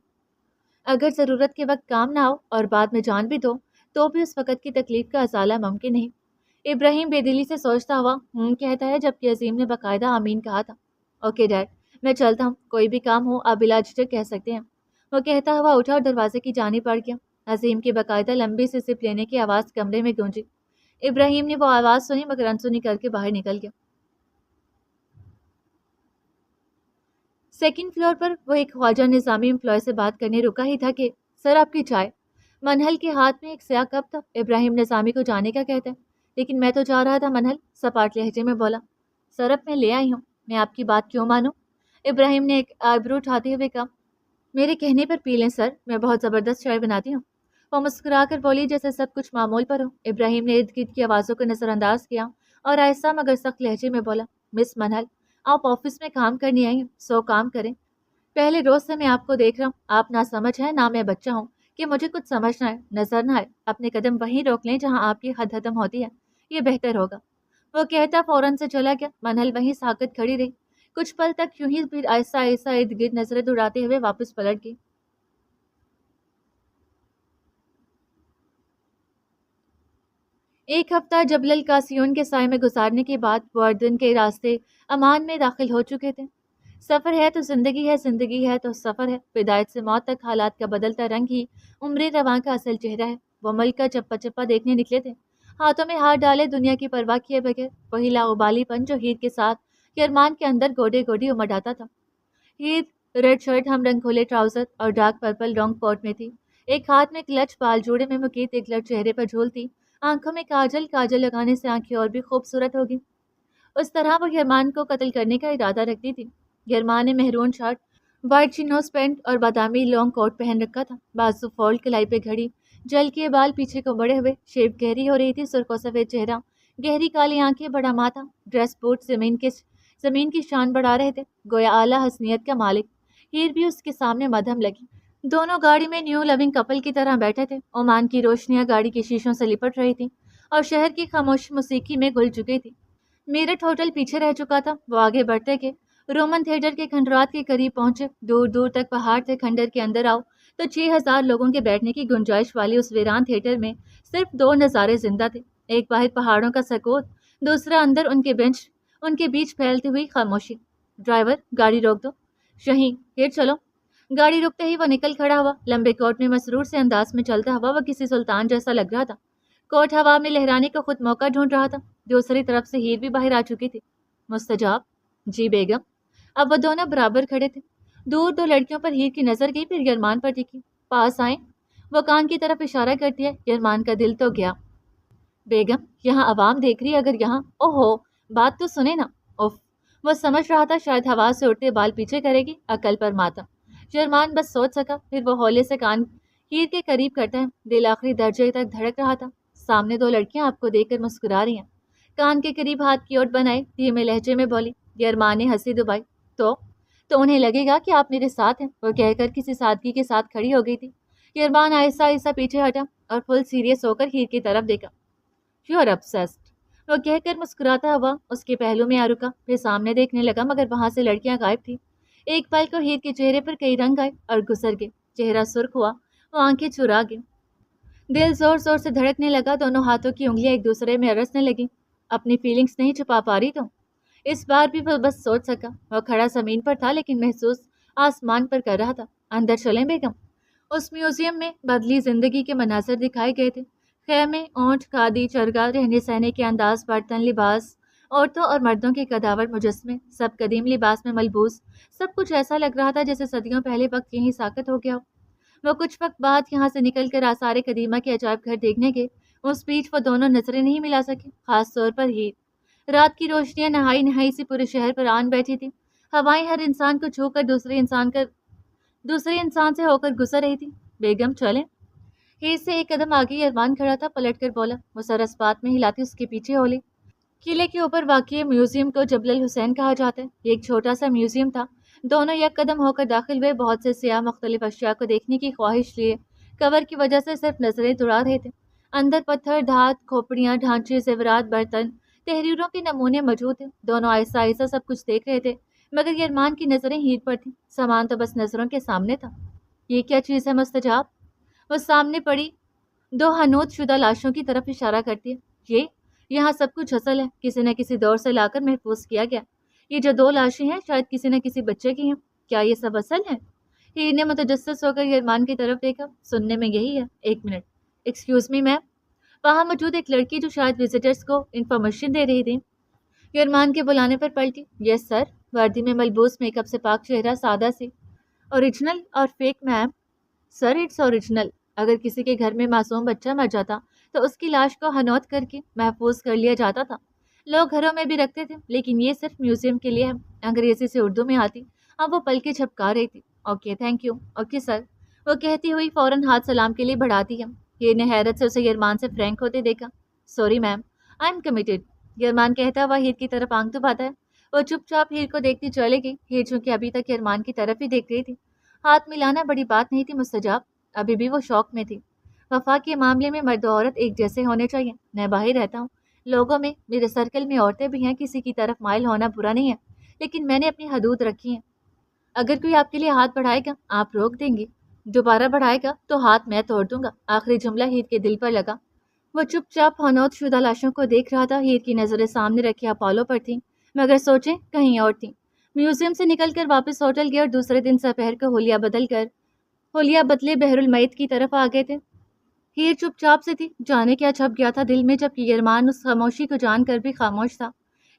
اگر ضرورت کے وقت کام نہ ہو اور بعد میں جان بھی دو تو بھی اس وقت کی تکلیف کا ازالہ ممکن نہیں۔ ابراہیم بے دلی سے سوچتا ہوا کہتا ہے، جبکہ عظیم نے باقاعدہ آمین کہا تھا۔ اوکے ڈیڈ، میں چلتا ہوں، کوئی بھی کام ہو آپ بلا جھجک کہہ سکتے ہیں۔ وہ کہتا ہوا اٹھا اور دروازے کی جانب بڑھ گیا۔ عظیم کی باقاعدہ لمبی سی سپ لینے کی آواز کمرے میں گونجی۔ ابراہیم نے وہ آواز سنی مگر انسنی کر کے باہر نکل گیا۔ سیکنڈ فلور پر وہ ایک خواجہ نظامی امپلائی سے بات کرنے رکا ہی تھا کہ سر آپ کی چائے۔ منہل کے ہاتھ میں ایک سیاہ کپ تھا۔ ابراہیم نظامی کو جانے کا کہتا ہے، لیکن میں تو جا رہا تھا، منہل سپاٹ لہجے میں بولا۔ سر اب میں لے آئی ہوں، میں آپ کی بات کیوں مانوں؟ ابراہیم نے ایک آئیبرو اٹھاتے ہوئے کہا، میرے کہنے پر پی لیں سر، میں بہت زبردست چائے بناتی ہوں۔ وہ مسکرا کر بولی جیسے سب کچھ معمول پر ہو۔ ابراہیم نے ارد گرد کی آوازوں کو نظر انداز کیا اور آہستہ مگر سخت لہجے میں بولا، مس منہل، آپ آفس میں کام کرنے آئی ہیں، سو کام کریں۔ پہلے روز سے میں آپ کو دیکھ رہا ہوں، آپ نہ سمجھ ہے نہ میں بچہ ہوں کہ مجھے کچھ سمجھنا ہے، نظر نہ آئے۔ اپنے قدم وہیں روک لیں جہاں آپ کی حد ختم ہوتی ہے، یہ بہتر ہوگا۔ وہ کہتا فوراً سے چلا گیا۔ منہل وہیں ساکت کھڑی رہی، کچھ پل تک یوں ہی، پھر آہستہ آہستہ ارد گرد نظریں دوڑاتے ہوئے واپس پلٹ گئی۔ ایک ہفتہ جبل القاسیون کے سائے میں گزارنے کے بعد وہ اردن کے راستے امان میں داخل ہو چکے تھے۔ سفر ہے تو زندگی ہے، زندگی ہے تو سفر ہے۔ بدایت سے موت تک حالات کا بدلتا رنگ ہی عمر رواں کا اصل چہرہ ہے۔ وہ ملک کا چپا چپا دیکھنے نکلے تھے، ہاتھوں میں ہاتھ ڈالے، دنیا کی پرواہ کیے بغیر، وہی لاابالی پن جو ہیر کے ساتھ یرمان کے اندر گوڈے گوڈی امڈ آتا تھا۔ ہیر ریڈ شرٹ، ہم رنگ کھولے ٹراؤزر اور ڈارک پرپل لانگ کوٹ میں تھی۔ ایک ہاتھ میں کلچ، بال جوڑے میں مکیت، ایک لٹ چہرے پر جھولتی، آنکھوں میں کاجل، کاجل لگانے سے آنکھیں اور بھی خوبصورت ہوگی۔ اس طرح وہ یرمان کو قتل کرنے کا ارادہ رکھتی تھی۔ یرمان نے مہرون شرٹ، وائٹ چینوز پینٹ اور بادامی لانگ کوٹ پہن رکھا تھا، بازو فولڈ، کلائی پہ گھڑی، جل کے بال پیچھے کو بڑے ہوئے، شیپ گہری ہو رہی تھی، سرخ و سفید چہرہ، گہری کالی آنکھیں، بڑا ماتھا، ڈریس بوٹ زمین کی شان بڑھا رہے تھے، گویا اعلیٰ حسنیت کا مالک۔ ہیر بھی اس کے سامنے مدھم لگی۔ دونوں گاڑی میں نیو لونگ کپل کی طرح بیٹھے تھے۔ عمان کی روشنیاں گاڑی کے شیشوں سے لپٹ رہی تھیں اور شہر کی خاموش موسیقی میں گل چکی تھی۔ میرٹھ ہوٹل پیچھے رہ چکا تھا۔ وہ آگے بڑھتے گئے، رومن تھیٹر کے کھنڈرات کے قریب پہنچے۔ دور دور تک پہاڑ تھے۔ کھنڈر کے اندر آؤ تو 6000 لوگوں کے بیٹھنے کی گنجائش والی اس ویران تھیٹر میں صرف 2 نظارے زندہ تھے، ایک باہر پہاڑوں کا سکوت، دوسرا اندر ان کے بیچ پھیلتی ہوئی خاموشی۔ ڈرائیور، گاڑی روک دو۔ شہیں، ہیر چلو۔ گاڑی رکتے ہی وہ نکل کھڑا ہوا۔ لمبے کوٹ میں مسرور سے انداز میں چلتا ہوا وہ کسی سلطان جیسا لگ رہا تھا۔ کوٹ ہوا میں لہرانے کا خود موقع ڈھونڈ رہا تھا۔ دوسری طرف سے ہیر بھی باہر آ چکی تھی۔ مستجاب، جی بیگم۔ اب وہ دونوں برابر کھڑے تھے۔ دور 2 لڑکیوں پر ہیر کی نظر گئی، پھر یرمان پر ٹکی۔ پاس آئیں، وہ کان کی طرف اشارہ کرتی ہے۔ یرمان کا دل تو گیا۔ بیگم، یہاں عوام دیکھ رہی ہے، اگر یہاں، اوہو، بات تو سنے نا۔ اوف، وہ سمجھ رہا تھا شاید ہوا سے اڑتے بال پیچھے کرے گی، عقل پر ماتم۔ یرمان بس سوچ سکا، پھر وہ ہولے سے کان ہیر کے قریب کرتا ہے۔ دل آخری درجے تک دھڑک رہا تھا۔ سامنے 2 لڑکیاں آپ کو دیکھ کر مسکرا رہی ہیں۔ کان کے قریب ہاتھ کی اوٹ بنائے، دھیمے لہجے میں بولی۔ یرمان نے ہنسی دبائی۔ تو انہیں لگے گا کہ آپ میرے ساتھ ہیں، وہ کہہ کر کسی سادگی کے ساتھ کھڑی ہو گئی تھی۔ یرمان آہستہ آہستہ پیچھے ہٹا اور فل سیریس ہو کر ہیر کی طرف دیکھا۔ You are obsessed۔ وہ کہہ کر مسکراتا ہوا اس کے پہلو میں آ رکا، پھر سامنے دیکھنے لگا مگر وہاں سے لڑکیاں غائب تھی۔ ایک پل کو ہیر کے چہرے پر کئی رنگ آئے اور گزر گئے، چہرہ سرخ ہوا، وہ آنکھیں چرا گئی، دل زور زور سے دھڑکنے لگا، دونوں ہاتھوں کی انگلیاں ایک دوسرے میں ارسنے لگیں۔ اپنی فیلنگز نہیں چھپا پا رہی تو اس بار بھی وہ بس سوچ سکا۔ وہ کھڑا زمین پر تھا لیکن محسوس آسمان پر کر رہا تھا۔ اندر چلیں بیگم؟ اس میوزیم میں بدلی زندگی کے مناظر دکھائے گئے تھے، خیمے، اونٹ، کھادی، چرگا، رہنے سہنے کے انداز، برتن، لباس، عورتوں اور مردوں کے قداور مجسمے، سب قدیم لباس میں ملبوس، سب کچھ ایسا لگ رہا تھا جیسے صدیوں پہلے وقت یہیں ساکت ہو گیا ہو۔ وہ کچھ وقت بعد یہاں سے نکل کر آثار قدیمہ کے عجائب گھر دیکھنے گئے۔ اس بیچ وہ دونوں نظریں نہیں ملا سکے، خاص طور پر ہیر۔ رات کی روشنیاں نہائی نہائی سی پورے شہر پر آن بیٹھی تھی، ہوائیں ہر انسان کو چھو کر دوسرے انسان سے ہو کر گزر رہی تھی۔ بیگم چلیں؟ ہیر سے ایک قدم آگے ارمان کھڑا تھا، پلٹ کر بولا۔ وہ سر اسپات میں ہلاتی اس کے پیچھے ہولی۔ قلعے کے اوپر واقع میوزیم کو جبل الحسین کہا جاتا ہے، یہ ایک چھوٹا سا میوزیم تھا۔ دونوں یک قدم ہو کر داخل ہوئے، بہت سے سیاح مختلف اشیاء کو دیکھنے کی خواہش لیے کور کی وجہ سے صرف نظریں دوڑا رہے تھے۔ اندر پتھر، دھات، کھوپڑیاں، ڈھانچے، زیورات، برتن، تحریروں کے نمونے موجود تھے۔ دونوں آہستہ آہستہ سب کچھ دیکھ رہے تھے مگر ارمان کی نظریں ہیر پر تھیں، سامان تو بس نظروں کے سامنے تھا۔ یہ کیا چیز ہے مستجاب؟ وہ سامنے پڑی دو ہنوت شدہ لاشوں کی طرف اشارہ کرتی ہے۔ یہاں سب کچھ اصل ہے، کسی نہ کسی دور سے لا کر محفوظ کیا گیا۔ یہ جو دو لاشیں ہیں شاید کسی نہ کسی بچے کی ہیں، کیا یہ سب اصل ہے؟ ہیر نے متجسس ہو کر ارمان کی طرف دیکھا۔ سننے میں یہی ہے۔ ایک منٹ، ایکسکیوز می میم؟ وہاں موجود ایک لڑکی جو شاید وزٹرز کو انفارمیشن دے رہی تھی، ارمان کے بلانے پر پلٹی۔ یس سر، وردی میں ملبوس، میک اپ سے پاک چہرہ، سادہ سی۔ اوریجنل اور fake ma'am? Sir it's original. اگر کسی کے گھر میں معصوم بچہ مر جاتا تو اس کی لاش کو ہنوت کر کے محفوظ کر لیا جاتا تھا۔ لوگ گھروں میں بھی رکھتے تھے لیکن یہ صرف میوزیم کے لیے ہے۔ انگریزی سے اردو میں آتی، اب وہ پل کے جھپکا رہی تھی۔ Okay thank you, okay sir, وہ کہتی ہوئی فوراً ہاتھ سلام کے لیے بڑھاتی ہے۔ یہ نے حیرت سے اسے ارمان سے فرینک ہوتے دیکھا۔ Sorry ma'am, I am committed, Armaan کہتا ہوا ہیر کی طرف آنکھ دباتا ہے۔ وہ چپ چاپ ہیر کو دیکھتی چلے گئی۔ ہیر چونکہ ابھی تک ارمان کی طرف ہی دیکھ رہی تھی، ہاتھ ملانا بڑی بات نہیں تھی مستجاب، ابھی بھی وہ شوق میں تھی۔ وفا کے معاملے میں مرد و عورت ایک جیسے ہونے چاہیے۔ میں باہر رہتا ہوں، لوگوں میں، میرے سرکل میں عورتیں بھی ہیں، کسی کی طرف مائل ہونا برا نہیں ہے، لیکن میں نے اپنی حدود رکھی ہیں۔ اگر کوئی آپ کے لیے ہاتھ بڑھائے گا آپ روک دیں گی، دوبارہ بڑھائے گا تو ہاتھ میں توڑ دوں گا۔ آخری جملہ ہیر کے دل پر لگا۔ وہ چپ چاپ ہنوت شدہ لاشوں کو دیکھ رہا تھا۔ ہیر کی نظریں سامنے رکھے اپولو پر تھیں مگر سوچیں کہیں اور تھیں۔ میوزیم سے نکل کر واپس ہوٹل گئے اور دوسرے دن دوپہر کو ہولیا بدلے بحر المیت کی طرف آ گئے تھے۔ ہیر چپ چاپ سے تھی، جانے کیا چھپ گیا تھا دل میں، جبکہ ارمان اس خاموشی کو جان کر بھی خاموش تھا۔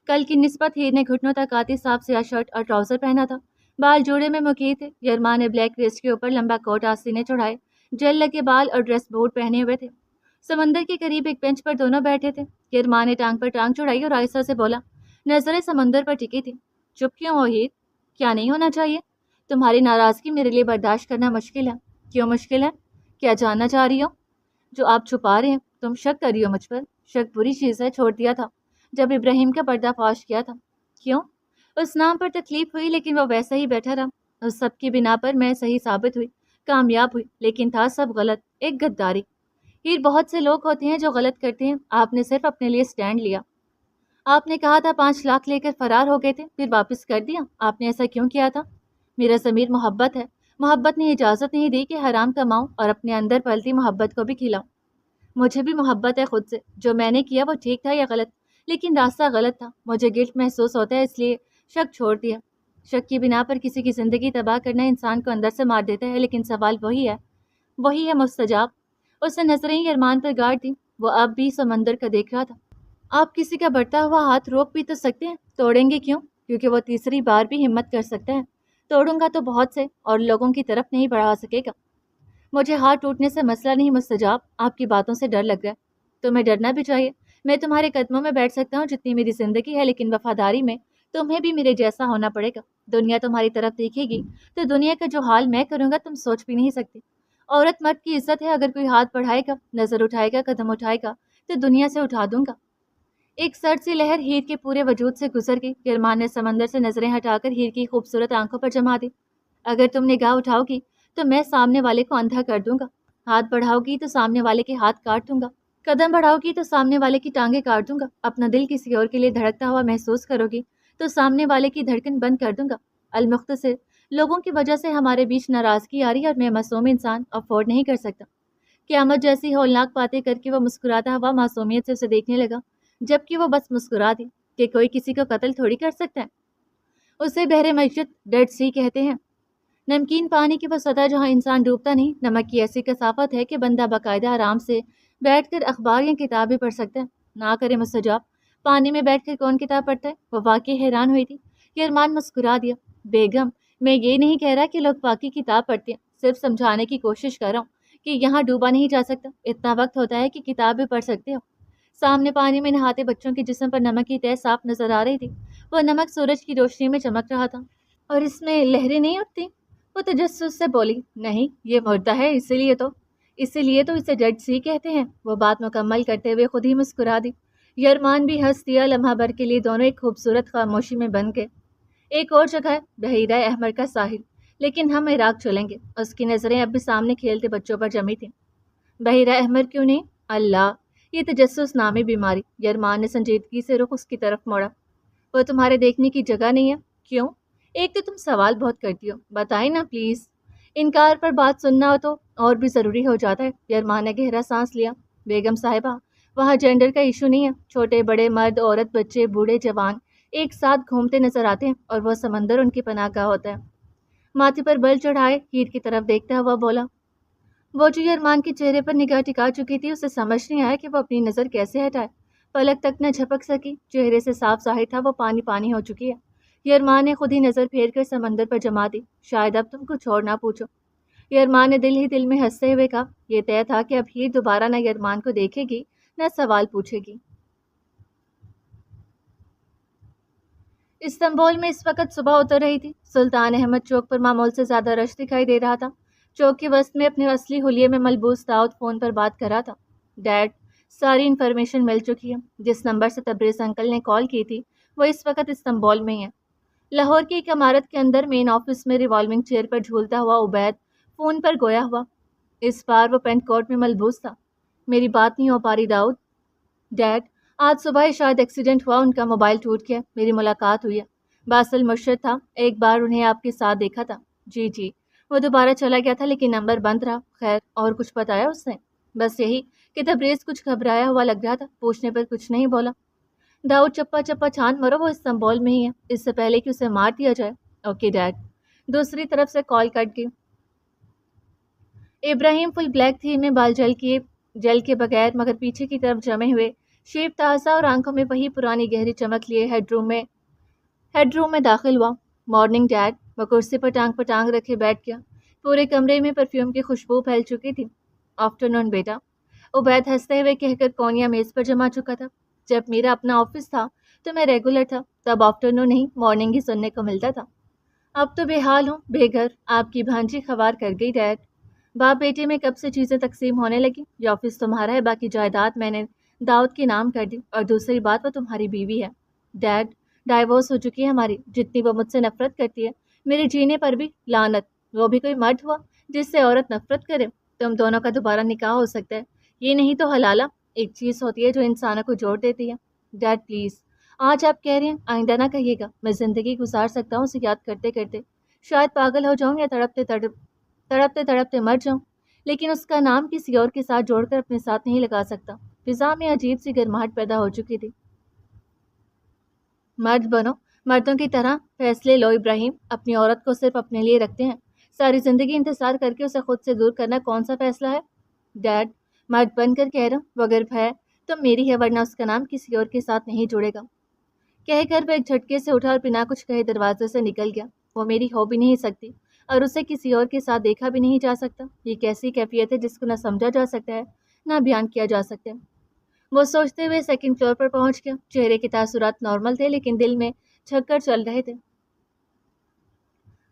کل کی نسبت ہیر نے گھٹنوں تک آتی صاف سیاہ شرٹ اور ٹراؤزر پہنا تھا، بال جوڑے میں مکی تھے۔ ارمان نے بلیک ویسٹ کے اوپر لمبا کوٹ آستینے چڑھائے، جیل لگے بال اور ڈریس بوٹ پہنے ہوئے تھے۔ سمندر کے قریب ایک بینچ پر دونوں بیٹھے تھے۔ ارمان نے ٹانگ پر ٹانگ چڑھائی اور آہستہ سے بولا، نظریں سمندر پر ٹکی تھی۔ چپ کیوں ہو ہیر؟ کیا نہیں ہونا چاہیے؟ تمہاری ناراضگی میرے لیے برداشت کرنا مشکل ہے۔ کیوں مشکل ہے؟ کیا جاننا چاہ رہی ہو؟ جو آپ چھپا رہے ہیں، تم شک کر رہی ہو مجھ پر؟ شک بری چیز ہے، چھوڑ دیا تھا جب ابراہیم کا پردہ فاش کیا تھا۔ کیوں؟ اس نام پر تکلیف ہوئی لیکن وہ ویسا ہی بیٹھا رہا۔ اس سب کی بنا پر میں صحیح ثابت ہوئی، کامیاب ہوئی، لیکن تھا سب غلط، ایک غداری۔ ہیر بہت سے لوگ ہوتے ہیں جو غلط کرتے ہیں، آپ نے صرف اپنے لیے سٹینڈ لیا۔ آپ نے کہا تھا 5 لاکھ لے کر فرار ہو گئے تھے، پھر واپس کر دیا۔ آپ نے ایسا کیوں کیا تھا؟ میرا ضمیر محبت ہے، محبت نے اجازت نہیں دی کہ حرام کماؤں اور اپنے اندر پلتی محبت کو بھی کھلاؤں۔ مجھے بھی محبت ہے خود سے، جو میں نے کیا وہ ٹھیک تھا یا غلط، لیکن راستہ غلط تھا۔ مجھے گلٹ محسوس ہوتا ہے، اس لیے شک چھوڑ دیا۔ شک کی بنا پر کسی کی زندگی تباہ کرنا انسان کو اندر سے مار دیتا ہے، لیکن سوال وہی ہے مستجاب۔ اس نے نظریں ارمان پر گاڑ دی، وہ اب بھی سمندر کا دیکھ رہا تھا۔ آپ کسی کا بڑھتا ہوا ہاتھ روک بھی تو سکتے ہیں، توڑیں گے کیوں؟ کیونکہ وہ تیسری بار بھی ہمت کر سکتا ہے۔ توڑوں گا تو بہت سے اور لوگوں کی طرف نہیں بڑھا سکے گا۔ مجھے ہاتھ ٹوٹنے سے مسئلہ نہیں مستجاب، آپ کی باتوں سے ڈر لگ رہا ہے۔ تمہیں ڈرنا بھی چاہیے، میں تمہارے قدموں میں بیٹھ سکتا ہوں جتنی میری زندگی ہے، لیکن وفاداری میں تمہیں بھی میرے جیسا ہونا پڑے گا۔ دنیا تمہاری طرف دیکھے گی تو دنیا کا جو حال میں کروں گا تم سوچ بھی نہیں سکتے۔ عورت مرد کی عزت ہے، اگر کوئی ہاتھ بڑھائے گا، نظر اٹھائے گا، قدم اٹھائے گا تو دنیا سے اٹھا دوں گا۔ ایک سرد سی لہر ہیر کے پورے وجود سے گزر گئی۔ ارمان نے سمندر سے نظریں ہٹا کر ہیر کی خوبصورت آنکھوں پر جما دی۔ اگر تم نگاہ اٹھاؤ گی تو میں سامنے والے کو اندھا کر دوں گا، ہاتھ بڑھاؤ گی تو سامنے والے کے ہاتھ کاٹ دوں گا۔ قدم بڑھاؤ گی تو سامنے والے کی ٹانگیں کاٹ دوں گا، اپنا دل کسی اور کے لیے دھڑکتا ہوا محسوس کرو گی تو سامنے والے کی دھڑکن بند کر دوں گا۔ المختصر، لوگوں کی وجہ سے ہمارے بیچ ناراضگی آ رہی ہے اور میں معصوم انسان افورڈ نہیں کر سکتا۔ قیامت جیسی ہولناک باتیں کر کے وہ مسکراتا ہوا معصومیت سے اسے دیکھنے لگا، جبکہ وہ بس مسکرا دی کہ کوئی کسی کو قتل تھوڑی کر سکتا ہے۔ اسے بحر میت ڈیڈ سی کہتے ہیں، نمکین پانی کی وہ سطح جہاں انسان ڈوبتا نہیں۔ نمک کی ایسی کثافت ہے کہ بندہ باقاعدہ آرام سے بیٹھ کر اخبار یا کتابیں پڑھ سکتا ہے۔ نہ کرے مستجاب، پانی میں بیٹھ کر کون کتاب پڑھتا ہے؟ وہ واقعی حیران ہوئی تھی۔ یرمان مسکرا دیا، بیگم میں یہ نہیں کہہ رہا کہ لوگ واقعی کتاب پڑھتے ہیں، صرف سمجھانے کی کوشش کر رہا ہوں کہ یہاں ڈوبا نہیں جا سکتا، اتنا وقت ہوتا ہے کہ کتاب بھی پڑھ سکتے ہو۔ سامنے پانی میں نہاتے بچوں کے جسم پر نمک کی تہ صاف نظر آ رہی تھی، وہ نمک سورج کی روشنی میں چمک رہا تھا۔ اور اس میں لہریں نہیں اٹھتی؟ وہ تجسس سے بولی، نہیں یہ مردہ ہے، اسی لیے تو اسے ڈیڈ سی کہتے ہیں۔ وہ بات مکمل کرتے ہوئے خود ہی مسکرا دی۔ یرمان بھی ہنس دیا۔ لمحہ بھر کے لیے دونوں ایک خوبصورت خاموشی میں بن گئے۔ ایک اور جگہ ہے، بحیرہ احمر کا ساحل، لیکن ہم عراق چلیں گے۔ اس کی نظریں اب بھی سامنے کھیلتے بچوں پر جمی تھیں۔ بحیرہ احمر کیوں نہیں؟ اللہ، یہ تجسس نامی بیماری۔ یرمان نے سنجیدگی سے رخ اس کی طرف موڑا۔ وہ تمہارے دیکھنے کی جگہ نہیں ہے؟ کیوں؟ ایک تو تم سوال بہت کرتی ہو، بتائیں نا پلیز۔ انکار پر بات سننا ہو تو اور بھی ضروری ہو جاتا ہے۔ یرمان نے گہرا سانس لیا۔ بیگم صاحبہ، وہاں جینڈر کا ایشو نہیں ہے، چھوٹے بڑے مرد عورت بچے بوڑھے جوان ایک ساتھ گھومتے نظر آتے ہیں اور وہ سمندر ان کی پناہ گاہ ہوتا ہے۔ ماتھے پر بل چڑھائے ہیٹ کی طرف دیکھتا ہوا بولا۔ وہ جو یرمان کے چہرے پر نگاہ ٹکا چکی تھی، اسے سمجھ نہیں آیا کہ وہ اپنی نظر کیسے ہٹائے۔ پلک تک نہ جھپک سکی، چہرے سے صاف ظاہر تھا وہ پانی پانی ہو چکی ہے۔ یرمان نے خود ہی نظر پھیر کر سمندر پر جما دی۔ شاید اب تم کچھ اور نہ پوچھو۔ یرمان نے دل ہی دل میں ہنستے ہوئے کہا۔ یہ طے تھا کہ اب ہیر دوبارہ نہ یرمان کو دیکھے گی نہ سوال پوچھے گی۔ استنبول میں اس وقت صبح اتر رہی تھی۔ سلطان احمد چوک پر معمول سے زیادہ رش دکھائی دے رہا تھا۔ چوک کے وسط میں اپنے اصلی حلیے میں ملبوس داؤد فون پر بات کر رہا تھا۔ ڈیڈ، ساری انفارمیشن مل چکی ہے۔ جس نمبر سے تبریز انکل نے کال کی تھی وہ اس وقت استنبول میں ہی ہے۔ لاہور کی ایک عمارت کے اندر مین آفس میں ریوالونگ چیئر پر جھولتا ہوا عبید فون پر گویا ہوا۔ اس بار وہ پینٹ کوٹ میں ملبوس تھا۔ میری بات نہیں ہو پا رہی داؤد؟ ڈیڈ، آج صبح ہی شاید ایکسیڈنٹ ہوا، ان کا موبائل ٹوٹ گیا، میری ملاقات ہوئی ہے۔ باسل مرشد تھا، ایک بار انہیں آپ کے ساتھ دیکھا تھا۔ جی، وہ دوبارہ چلا گیا تھا لیکن نمبر بند رہا۔ خیر، اور کچھ بتایا اس نے؟ بس یہی کہ تبریز کچھ گھبرایا ہوا لگ رہا تھا، پوچھنے پر کچھ نہیں بولا۔ داؤد چپا چپا چھان مرو، وہ استنبول میں ہی ہے، اس سے پہلے کہ اسے مار دیا جائے۔ Okay dad. دوسری طرف سے کال کٹ گئی۔ ابراہیم فل بلیک تھیم میں بال جل کے بغیر مگر پیچھے کی طرف جمے ہوئے، شیپ تازہ اور آنکھوں میں وہی پرانی گہری چمک لیے ہیڈ روم میں داخل ہوا۔ Morning dad. وہ کرسی پر ٹانگ رکھے بیٹھ گیا۔ پورے کمرے میں پرفیوم کی خوشبو پھیل چکی تھی۔ آفٹرنون بیٹا، عبید ہنستے ہوئے کہہ کر کونیا میز پر جما چکا تھا۔ جب میرا اپنا آفس تھا تو میں ریگولر تھا، تب آفٹرنون نہیں مارننگ ہی سننے کو ملتا تھا۔ اب تو بے حال ہوں، بے گھر۔ آپ کی بھانجی خوار کر گئی ڈیڈ۔ باپ بیٹے میں کب سے چیزیں تقسیم ہونے لگی؟ یہ آفس تمہارا ہے، باقی جائیداد میں نے داؤد کے نام کر دی، اور دوسری بات وہ تمہاری بیوی ہے۔ ڈیڈ، ڈائیورس ہو چکی ہے ہماری، جتنی وہ مجھ سے نفرت کرتی ہے میرے جینے پر بھی لعنت۔ وہ بھی کوئی مرد ہوا جس سے عورت نفرت کرے؟ تم دونوں کا دوبارہ نکاح ہو سکتا ہے، یہ نہیں تو حلالہ ایک چیز ہوتی ہے جو انسانوں کو جوڑ دیتی ہے۔ ڈیڈ پلیز، آج آپ کہہ رہے ہیں، آئندہ نہ کہیے گا۔ میں زندگی گزار سکتا ہوں اسے یاد کرتے کرتے، شاید پاگل ہو جاؤں یا تڑپتے تڑپتے مر جاؤں، لیکن اس کا نام کسی اور کے ساتھ جوڑ کر اپنے ساتھ نہیں لگا سکتا۔ فضا میں عجیب سی گرماہٹ پیدا ہو چکی تھی۔ مرد بنو، مردوں کی طرح فیصلے لو ابراہیم، اپنی عورت کو صرف اپنے لیے رکھتے ہیں، ساری زندگی انتظار کر کے اسے خود سے دور کرنا کون سا فیصلہ ہے؟ ڈیڈ، مرد بن کر کہہ رہا ہوں، وہ اگر ہے تو میری ہے، ورنہ اس کا نام کسی اور کے ساتھ نہیں جڑے گا۔ کہہ کر وہ ایک جھٹکے سے اٹھا اور بنا کچھ کہے دروازے سے نکل گیا۔ وہ میری ہو بھی نہیں سکتی اور اسے کسی اور کے ساتھ دیکھا بھی نہیں جا سکتا۔ یہ کیسی کیفیت ہے جس کو نہ سمجھا جا سکتا ہے نہ بیان کیا جا سکتا ہے۔ وہ سوچتے ہوئے سیکنڈ فلور پر پہنچ گیا۔ چہرے کے تاثرات نارمل تھے لیکن دل میں چھکر چل رہے تھے۔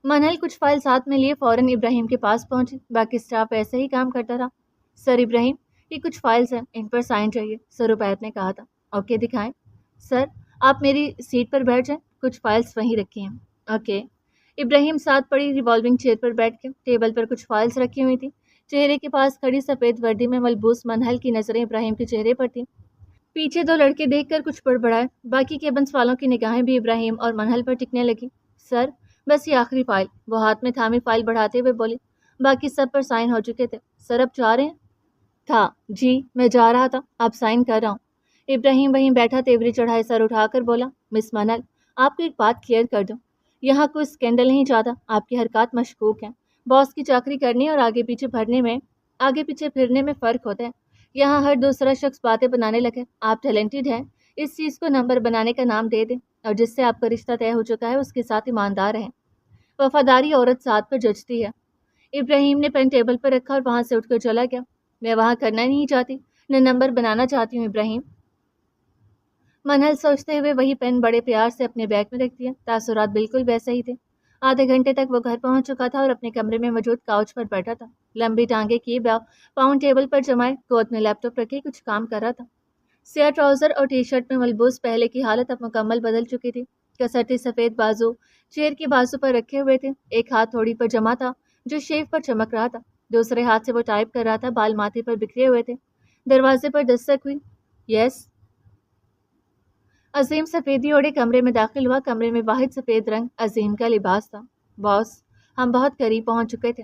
منحل کچھ فائل ساتھ میں لیے فوراً ابراہیم کے پاس پہنچی۔ باقی سٹاف ایسے ہی کام کرتا رہا۔ سر ابراہیم، یہ کچھ فائلز ہیں، ان پر سائن چاہیے، سر عبید نے کہا تھا۔ اوکے دکھائیں۔ سر، آپ میری سیٹ پر بیٹھ جائیں، کچھ فائلز وہیں رکھی ہیں۔ اوکے۔ ابراہیم ساتھ پڑی ریوالونگ چیئر پر بیٹھ کے، ٹیبل پر کچھ فائلز رکھی ہوئی تھی۔ چہرے کے پاس کھڑی سفید وردی میں ملبوس منہل کی نظریں ابراہیم کے چہرے پر تھیں۔ پیچھے دو لڑکے دیکھ کر کچھ بڑبڑائے، باقی کیبنس والوں کی نگاہیں بھی ابراہیم اور منہل پر ٹکنے لگی۔ سر، بس یہ آخری فائل، وہ ہاتھ میں تھامی فائل بڑھاتے ہوئے بولے۔ باقی سب پر سائن ہو چکے تھے۔ سر اب جا رہے ہیں؟ تھا، جی میں جا رہا تھا، اب سائن کر رہا ہوں۔ ابراہیم وہیں بیٹھا تیوری چڑھائے سر اٹھا کر بولا، مس منل، آپ کو ایک بات کلیئر کر دوں، یہاں کوئی اسکینڈل نہیں چاہتا، آپ کی حرکات مشکوک ہیں۔ باس کی چاکری کرنے اور آگے پیچھے پھرنے میں فرق ہوتا ہے۔ یہاں ہر دوسرا شخص باتیں بنانے لگے۔ آپ ٹیلنٹڈ ہیں، اس چیز کو نمبر بنانے کا نام دے دیں، اور جس سے آپ کا رشتہ طے ہو چکا ہے اس کے ساتھ ایماندار رہیں۔ وفاداری عورت ساتھ پر جچتی ہے۔ ابراہیم نے پین ٹیبل پر رکھا اور وہاں سے اٹھ کر چلا گیا۔ میں وہاں کرنا نہیں چاہتی، نہ نمبر بنانا چاہتی ہوں ابراہیم۔ منہل سوچتے ہوئے وہی پین بڑے پیار سے اپنے بیگ میں رکھ دیا۔ تاثرات بالکل ویسے ہی تھے۔ آدھے گھنٹے تک وہ گھر پہنچ چکا تھا اور اپنے کمرے میں موجود کاؤچ پر بیٹھا تھا۔ لمبی ٹانگیں کیے پاؤں ٹیبل پر جمائے، گود میں لیپ ٹاپ رکھے کچھ کام کر رہا تھا۔ سیاہ ٹراؤزر اور ٹی شرٹ میں ملبوس پہلے کی حالت اب مکمل بدل چکی تھی۔ کسرتی سفید بازو چیئر کے بازو پر رکھے ہوئے تھے، ایک ہاتھ تھوڑی پر جمع تھا جو شیو پر چمک رہا تھا، دوسرے ہاتھ سے وہ ٹائپ کر رہا تھا، بال ماتھے پر بکھرے ہوئے تھے۔ دروازے پر دستک ہوئی۔ یس۔ عظیم سفیدی اوڑے کمرے میں داخل ہوا۔ کمرے میں واحد سفید رنگ عظیم کا لباس تھا۔ باس، ہم بہت قریب پہنچ چکے تھے۔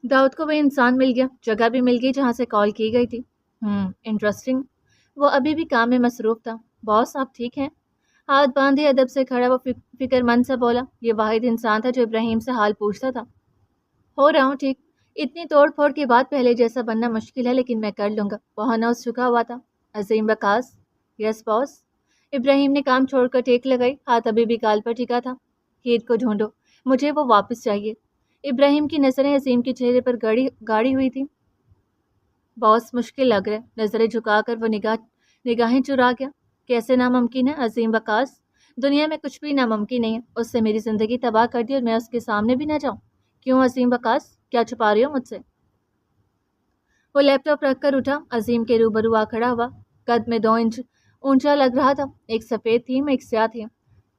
داؤد کو وہ انسان مل گیا، جگہ بھی مل گئی جہاں سے کال کی گئی تھی۔ انٹرسٹنگ۔ وہ ابھی بھی کام میں مصروف تھا۔ باس، آپ ٹھیک ہیں؟ ہاتھ باندھے ادب سے کھڑا وہ فکر مند سا بولا۔ یہ واحد انسان تھا جو ابراہیم سے حال پوچھتا تھا۔ ہو رہا ہوں ٹھیک، اتنی توڑ پھوڑ کے بعد پہلے جیسا بننا مشکل ہے، لیکن میں کر لوں گا۔ وہ نوز جھکا ہوا تھا۔ عظیم وقاص۔ یس باس۔ ابراہیم نے کام چھوڑ کر ٹیک لگائی، ہاتھ ابھی بھی گال پر ٹکا تھا۔ ہیر کو ڈھونڈو، مجھے وہ واپس چاہیے۔ ابراہیم کی نظریں عظیم کے چہرے پر گاڑی ہوئی تھی۔ باس، مشکل لگ رہا ہے۔ نظریں جھکا کر وہ نگاہیں چرا گیا۔ کیسے ناممکن ہے عظیم وقاص؟ دنیا میں کچھ بھی ناممکن نہیں ہے۔ اس سے میری زندگی تباہ کر دی اور میں اس کے سامنے بھی نہ جاؤں۔ کیوں عظیم وقاص، کیا چھپا رہی ہو مجھ سے؟ وہ لیپ ٹاپ رکھ کر اٹھا، عظیم کے روبرو آ کھڑا ہوا۔ قد میں 2 انچ اونچا لگ رہا تھا، ایک سفید تھیم ایک سیاہ تھیم،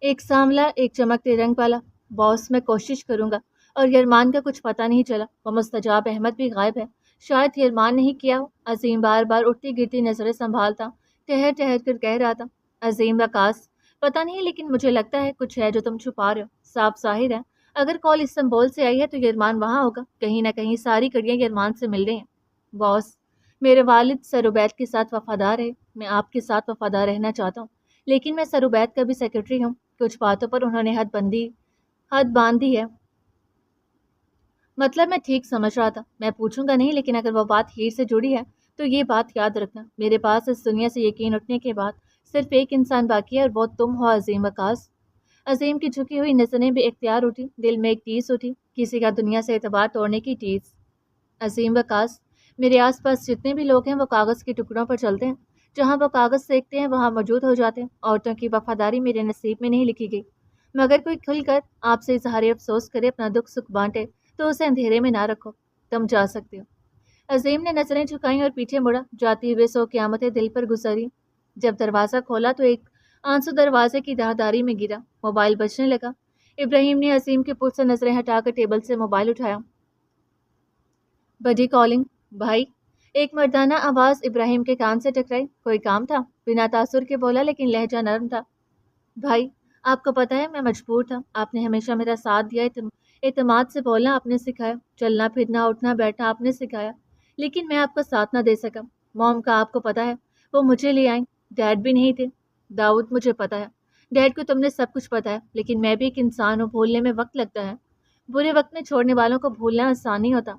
ایک سانولا ایک چمکتے رنگ والا۔ باس، میں کوشش کروں گا۔ اور یرمان کا کچھ پتہ نہیں چلا، وہ مستجاب احمد بھی غائب ہے، شاید یرمان نہیں کیا ہو۔ عظیم بار بار اٹھتی گرتی نظریں سنبھالتا ٹہر کر کہہ رہا تھا۔ عظیم وقاص، پتہ نہیں، لیکن مجھے لگتا ہے کچھ ہے جو تم چھپا رہے ہو۔ صاف ظاہر ہے اگر کال استنبول سے آئی ہے تو یرمان وہاں ہوگا، کہیں نہ کہیں ساری کڑیاں یرمان سے مل رہی ہیں۔ باس، میرے والد سر عبید کے ساتھ وفادار ہے، میں آپ کے ساتھ وفادار رہنا چاہتا ہوں، لیکن میں سر عبید کا بھی سیکرٹری ہوں۔ کچھ باتوں پر انہوں نے حد باندھی ہے۔ مطلب میں ٹھیک سمجھ رہا تھا، میں پوچھوں گا نہیں، لیکن اگر وہ بات ہیر سے جڑی ہے تو یہ بات یاد رکھنا، میرے پاس اس دنیا سے یقین اٹھنے کے بعد صرف ایک انسان باقی ہے اور وہ تم ہو عظیم وقاص۔ عظیم کی جھکی ہوئی نظریں بے اختیار اٹھی، دل میں ایک ٹیس اٹھی، کسی کا دنیا سے اعتبار توڑنے کی ٹیس۔ عظیم وقاص، میرے آس پاس جتنے بھی لوگ ہیں وہ کاغذ کے ٹکڑوں پر چلتے ہیں، جہاں وہ کاغذ سیکھتے ہیں وہاں موجود ہو جاتے ہیں۔ عورتوں کی وفاداری میرے نصیب میں نہیں لکھی گئی، مگر کوئی کھل کر آپ سے اظہار افسوس کرے، اپنا دکھ سکھ بانٹے تو اسے اندھیرے میں نہ رکھو۔ تم جا سکتے ہو۔ عظیم نے نظریں جھکائیں اور پیچھے مڑا، جاتے ہوئے 100 قیامتیں دل پر گزری۔ جب دروازہ کھولا تو ایک آنسو دروازے کی دہداری میں گرا، موبائل بجنے لگا۔ ابراہیم نے عظیم کے پٹ سے نظریں ہٹا کر ٹیبل سے موبائل اٹھایا۔ بڈی کالنگ۔ بھائی، ایک مردانہ آواز ابراہیم کے کان سے ٹکرائی۔ کوئی کام تھا؟ بنا تاثر کے بولا، لیکن لہجہ نرم تھا۔ بھائی، آپ کو پتہ ہے میں مجبور تھا، آپ نے ہمیشہ میرا ساتھ دیا، اعتماد سے بولنا آپ نے سکھایا، چلنا پھرنا اٹھنا بیٹھنا آپ نے سکھایا، لیکن میں آپ کا ساتھ نہ دے سکا۔ موم کا آپ کو پتہ ہے، وہ مجھے لے آئیں، ڈیڈ بھی نہیں تھے۔ داؤد، مجھے پتہ ہے، ڈیڈ کو تم نے سب کچھ پتہ ہے، لیکن میں بھی ایک انسان ہوں، بھولنے میں وقت لگتا ہے، برے وقت میں چھوڑنے والوں کو بھولنا آسان نہیں ہوتا۔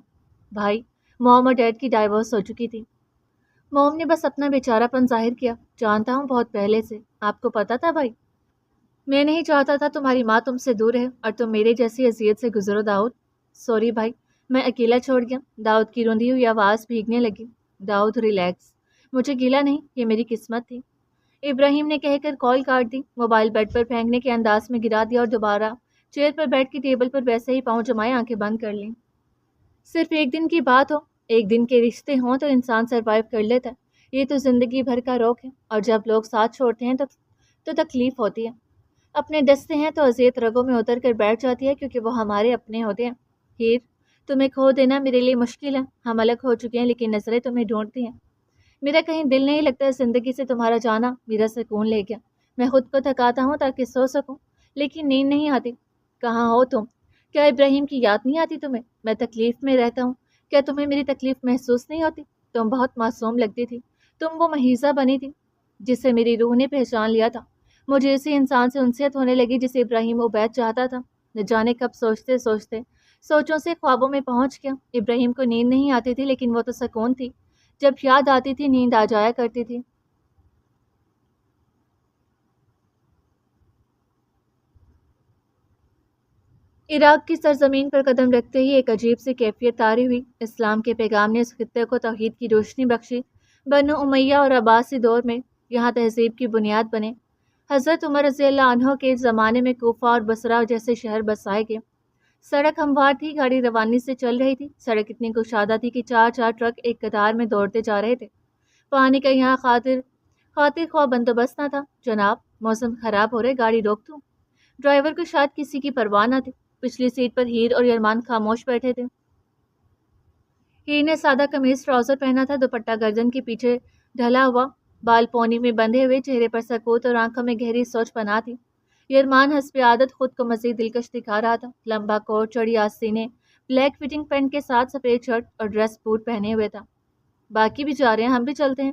بھائی، موم اور ڈیڈ کی ڈائیورس ہو چکی تھی۔ موم نے بس اپنا بیچارہ پن ظاہر کیا، جانتا ہوں بہت پہلے سے۔ آپ کو پتہ تھا بھائی؟ میں نہیں چاہتا تھا تمہاری ماں تم سے دور ہے اور تم میرے جیسی اذیت سے گزرو داؤد۔ سوری بھائی، میں اکیلا چھوڑ گیا۔ داؤد کی روندھی ہوئی آواز بھیگنے لگی۔ داؤد، ریلیکس، مجھے گیلا نہیں، یہ میری قسمت تھی۔ ابراہیم نے کہہ کر کال کاٹ دی، موبائل بیڈ پر پھینکنے کے انداز میں گرا دیا اور دوبارہ چیئر پر بیٹھ کے ٹیبل پر ویسے ہی پاؤں جمائے آنکھیں بند کر لیں۔ صرف ایک دن کی بات ہو، ایک دن کے رشتے ہوں تو انسان سروائیو کر لیتا ہے، یہ تو زندگی بھر کا روک ہے، اور جب لوگ ساتھ چھوڑتے ہیں تو تکلیف ہوتی ہے۔ اپنے دستے ہیں تو اذیت رگوں میں اتر کر بیٹھ جاتی ہے، کیونکہ وہ ہمارے اپنے ہوتے ہیں۔ ہیر، تمہیں کھو دینا میرے لیے مشکل ہے، ہم الگ ہو چکے ہیں لیکن نظریں تمہیں ڈھونڈتی ہیں۔ میرا کہیں دل نہیں لگتا ہے، زندگی سے تمہارا جانا میرا سکون لے گیا۔ میں خود کو تھکاتا ہوں تاکہ سو سکوں، لیکن نیند نہیں آتی۔ کہاں ہو تم؟ کیا ابراہیم کی یاد نہیں آتی تمہیں؟ میں تکلیف میں رہتا ہوں، کیا تمہیں میری تکلیف محسوس نہیں ہوتی؟ تم بہت معصوم لگتی تھی، تم وہ مہیزہ بنی تھی جسے میری روح نے پہچان لیا تھا۔ مجھے اسی انسان سے انسیت ہونے لگی جسے ابراہیم عبید چاہتا تھا۔ نہ جانے کب سوچتے سوچتے سوچوں سے خوابوں میں پہنچ گیا۔ ابراہیم کو نیند نہیں آتی تھی لیکن وہ تو سکون تھی، جب یاد آتی تھی نیند آ جایا کرتی تھی۔ عراق کی سرزمین پر قدم رکھتے ہی ایک عجیب سی کیفیت طاری ہوئی۔ اسلام کے پیغام نے اس خطے کو توحید کی روشنی بخشی۔ بنو امیہ اور عباسی دور میں یہاں تہذیب کی بنیاد بنے۔ حضرت عمر رضی اللہ عنہ کے زمانے میں کوفہ اور بصرہ جیسے شہر بسائے گئے۔ سڑک ہموار تھی، گاڑی روانی سے چل رہی تھی۔ سڑک اتنی کشادہ تھی کہ چار چار ٹرک ایک قطار میں دوڑتے جا رہے تھے۔ پانی کا یہاں خاطر خواہ بندوبست نہ تھا۔ جناب، موسم خراب ہو رہے، گاڑی روک دوں؟ ڈرائیور کو شاید کسی کی پرواہ نہ تھی۔ پچھلی سیٹ پر ہیر اور یرمان خاموش بیٹھے تھے۔ ہیر نے سادہ قمیض ٹراؤزر پہنا تھا، دوپٹہ گردن کے پیچھے ڈھلا ہوا، بال پونی میں بندھے ہوئے، چہرے پر سکوت اور آنکھوں میں گہری سوچ پنہاں تھی۔ یرمان حسب عادت خود کو مزید دلکش دکھا رہا تھا۔ لمبا کوٹ، چڑی آستینیں، بلیک فٹنگ پینٹ کے ساتھ سفید شرٹ اور ڈریس بوٹ پہنے ہوئے تھا۔ باقی بھی جا رہے ہیں، ہم بھی چلتے ہیں،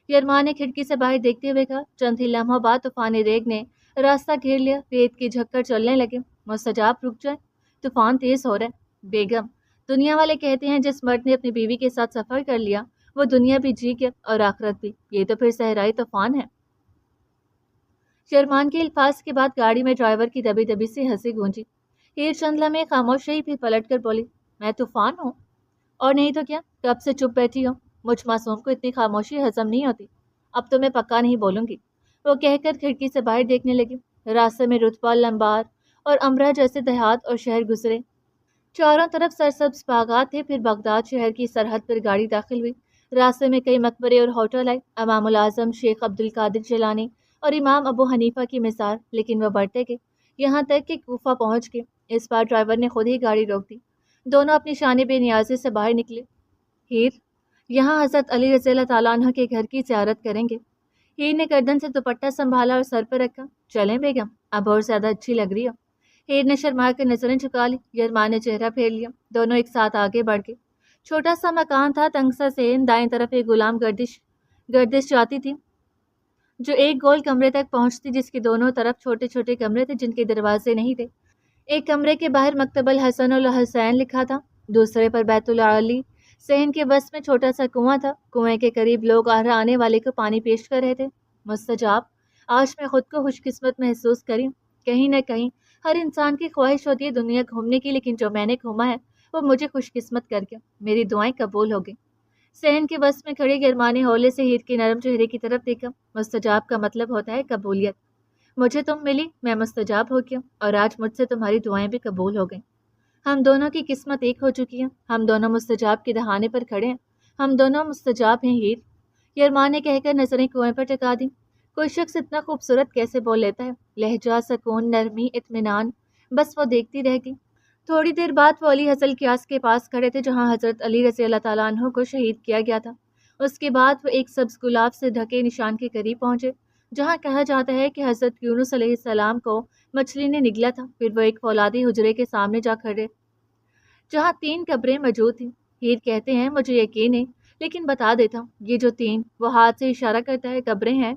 یرمان نے کھڑکی سے باہر دیکھتے ہوئے کہا۔ چند ہی لمحوں بعد طوفان ریگ نے راستہ گھیر لیا، ریت کی جھکڑ چلنے لگے۔ مستجاب رک جائے، طوفان تیز ہو رہا ہے۔ بیگم، دنیا والے کہتے ہیں جس مرد نے اپنی بیوی کے ساتھ سفر کر لیا وہ دنیا بھی جی گیا اور آخرت بھی، یہ تو پھر صحرائی طوفان ہے۔ شرمان کے الفاظ کے بعد گاڑی میں ڈرائیور کی دبی دبی سی ہنسی گونجی۔ ہیر چند لمحے خاموش رہی، پھر پلٹ کر بولی، میں طوفان ہوں؟ اور نہیں تو کیا، کب سے چپ بیٹھی ہو؟ مجھ معصوم کو اتنی خاموشی ہضم نہیں ہوتی، اب تو میں پکا نہیں بولوں گی، وہ کہہ کر کھڑکی سے باہر دیکھنے لگی۔ راستے میں رتبہ، لمبار اور امرہ جیسے دیہات اور شہر گزرے۔ چاروں طرف سرسبز باغات تھے۔ پھر بغداد شہر کی سرحد پر گاڑی داخل ہوئی۔ راستے میں کئی مقبرے اور ہوٹل آئے، امام العظم شیخ عبد القادر جیلانی اور امام ابو حنیفہ کی مزار، لیکن وہ بڑھتے گئے، یہاں تک کہ کوفہ پہنچ گئے۔ اس بار ڈرائیور نے خود ہی گاڑی روک دی۔ دونوں اپنی شان بے نیازی سے باہر نکلے۔ ہیر، یہاں حضرت علی رضی اللہ تعالیٰ عنہ کے گھر کی زیارت کریں گے۔ ہیر نے گردن سے دوپٹہ سنبھالا اور سر پر رکھا۔ چلیں بیگم، اب اور زیادہ اچھی لگ رہی ہو۔ ہیر نے شرما کر نظریں جھکا لی۔ یرمان نے چہرہ پھیر لیا۔ دونوں ایک ساتھ آگے بڑھ گئے۔ چھوٹا سا مکان تھا، تنگ سا صحن، دائیں طرف ایک غلام گردش جاتی تھی جو ایک گول کمرے تک پہنچتی، جس کے دونوں طرف چھوٹے چھوٹے کمرے تھے جن کے دروازے نہیں تھے۔ ایک کمرے کے باہر مکتب الحسن الحسین لکھا تھا، دوسرے پر بیت العلی۔ صحن کے وسط میں چھوٹا سا کنواں تھا، کنویں کے قریب لوگ آنے والے کو پانی پیش کر رہے تھے۔ مستجاب، آج میں خود کو خوش قسمت محسوس کری۔ کہیں نہ کہیں ہر انسان کی خواہش ہوتی ہے دنیا گھومنے کی، لیکن جو میں نے گھوما ہے وہ مجھے خوش قسمت کر گیا، میری دعائیں قبول ہو گئیں۔ صحن کے وسط میں کھڑے یرمان نے ہولے سے ہیر کے نرم چہرے کی طرف دیکھا۔ مستجاب کا مطلب ہوتا ہے قبولیت۔ مجھے تم ملی، میں مستجاب ہو گیا، اور آج مجھ سے تمہاری دعائیں بھی قبول ہو گئیں۔ ہم دونوں کی قسمت ایک ہو چکی ہے، ہم دونوں مستجاب کے دہانے پر کھڑے ہیں، ہم دونوں مستجاب ہیں ہیر، یرمان نے کہہ کر نظریں کنویں پر ٹکا دی۔ کوئی شخص اتنا خوبصورت کیسے بول لیتا ہے؟ لہجہ، سکون، نرمی، اطمینان، بس وہ دیکھتی رہ گئی۔ تھوڑی دیر بعد وہ علی حسن قیاس کے پاس کھڑے تھے جہاں حضرت علی رضی اللہ تعالیٰ عنہ کو شہید کیا گیا تھا۔ اس کے بعد وہ ایک سبز گلاب سے ڈھکے نشان کے قریب پہنچے جہاں کہا جاتا ہے کہ حضرت یونس علیہ السلام کو مچھلی نے نگلا تھا۔ پھر وہ ایک فولادی حجرے کے سامنے جا کھڑے جہاں 3 قبریں موجود تھیں۔ ہیر کہتے ہیں مجھے یقین ہے، لیکن بتا دیتا ہوں، یہ جو 3، وہ ہاتھ سے اشارہ کرتا ہے، قبریں ہیں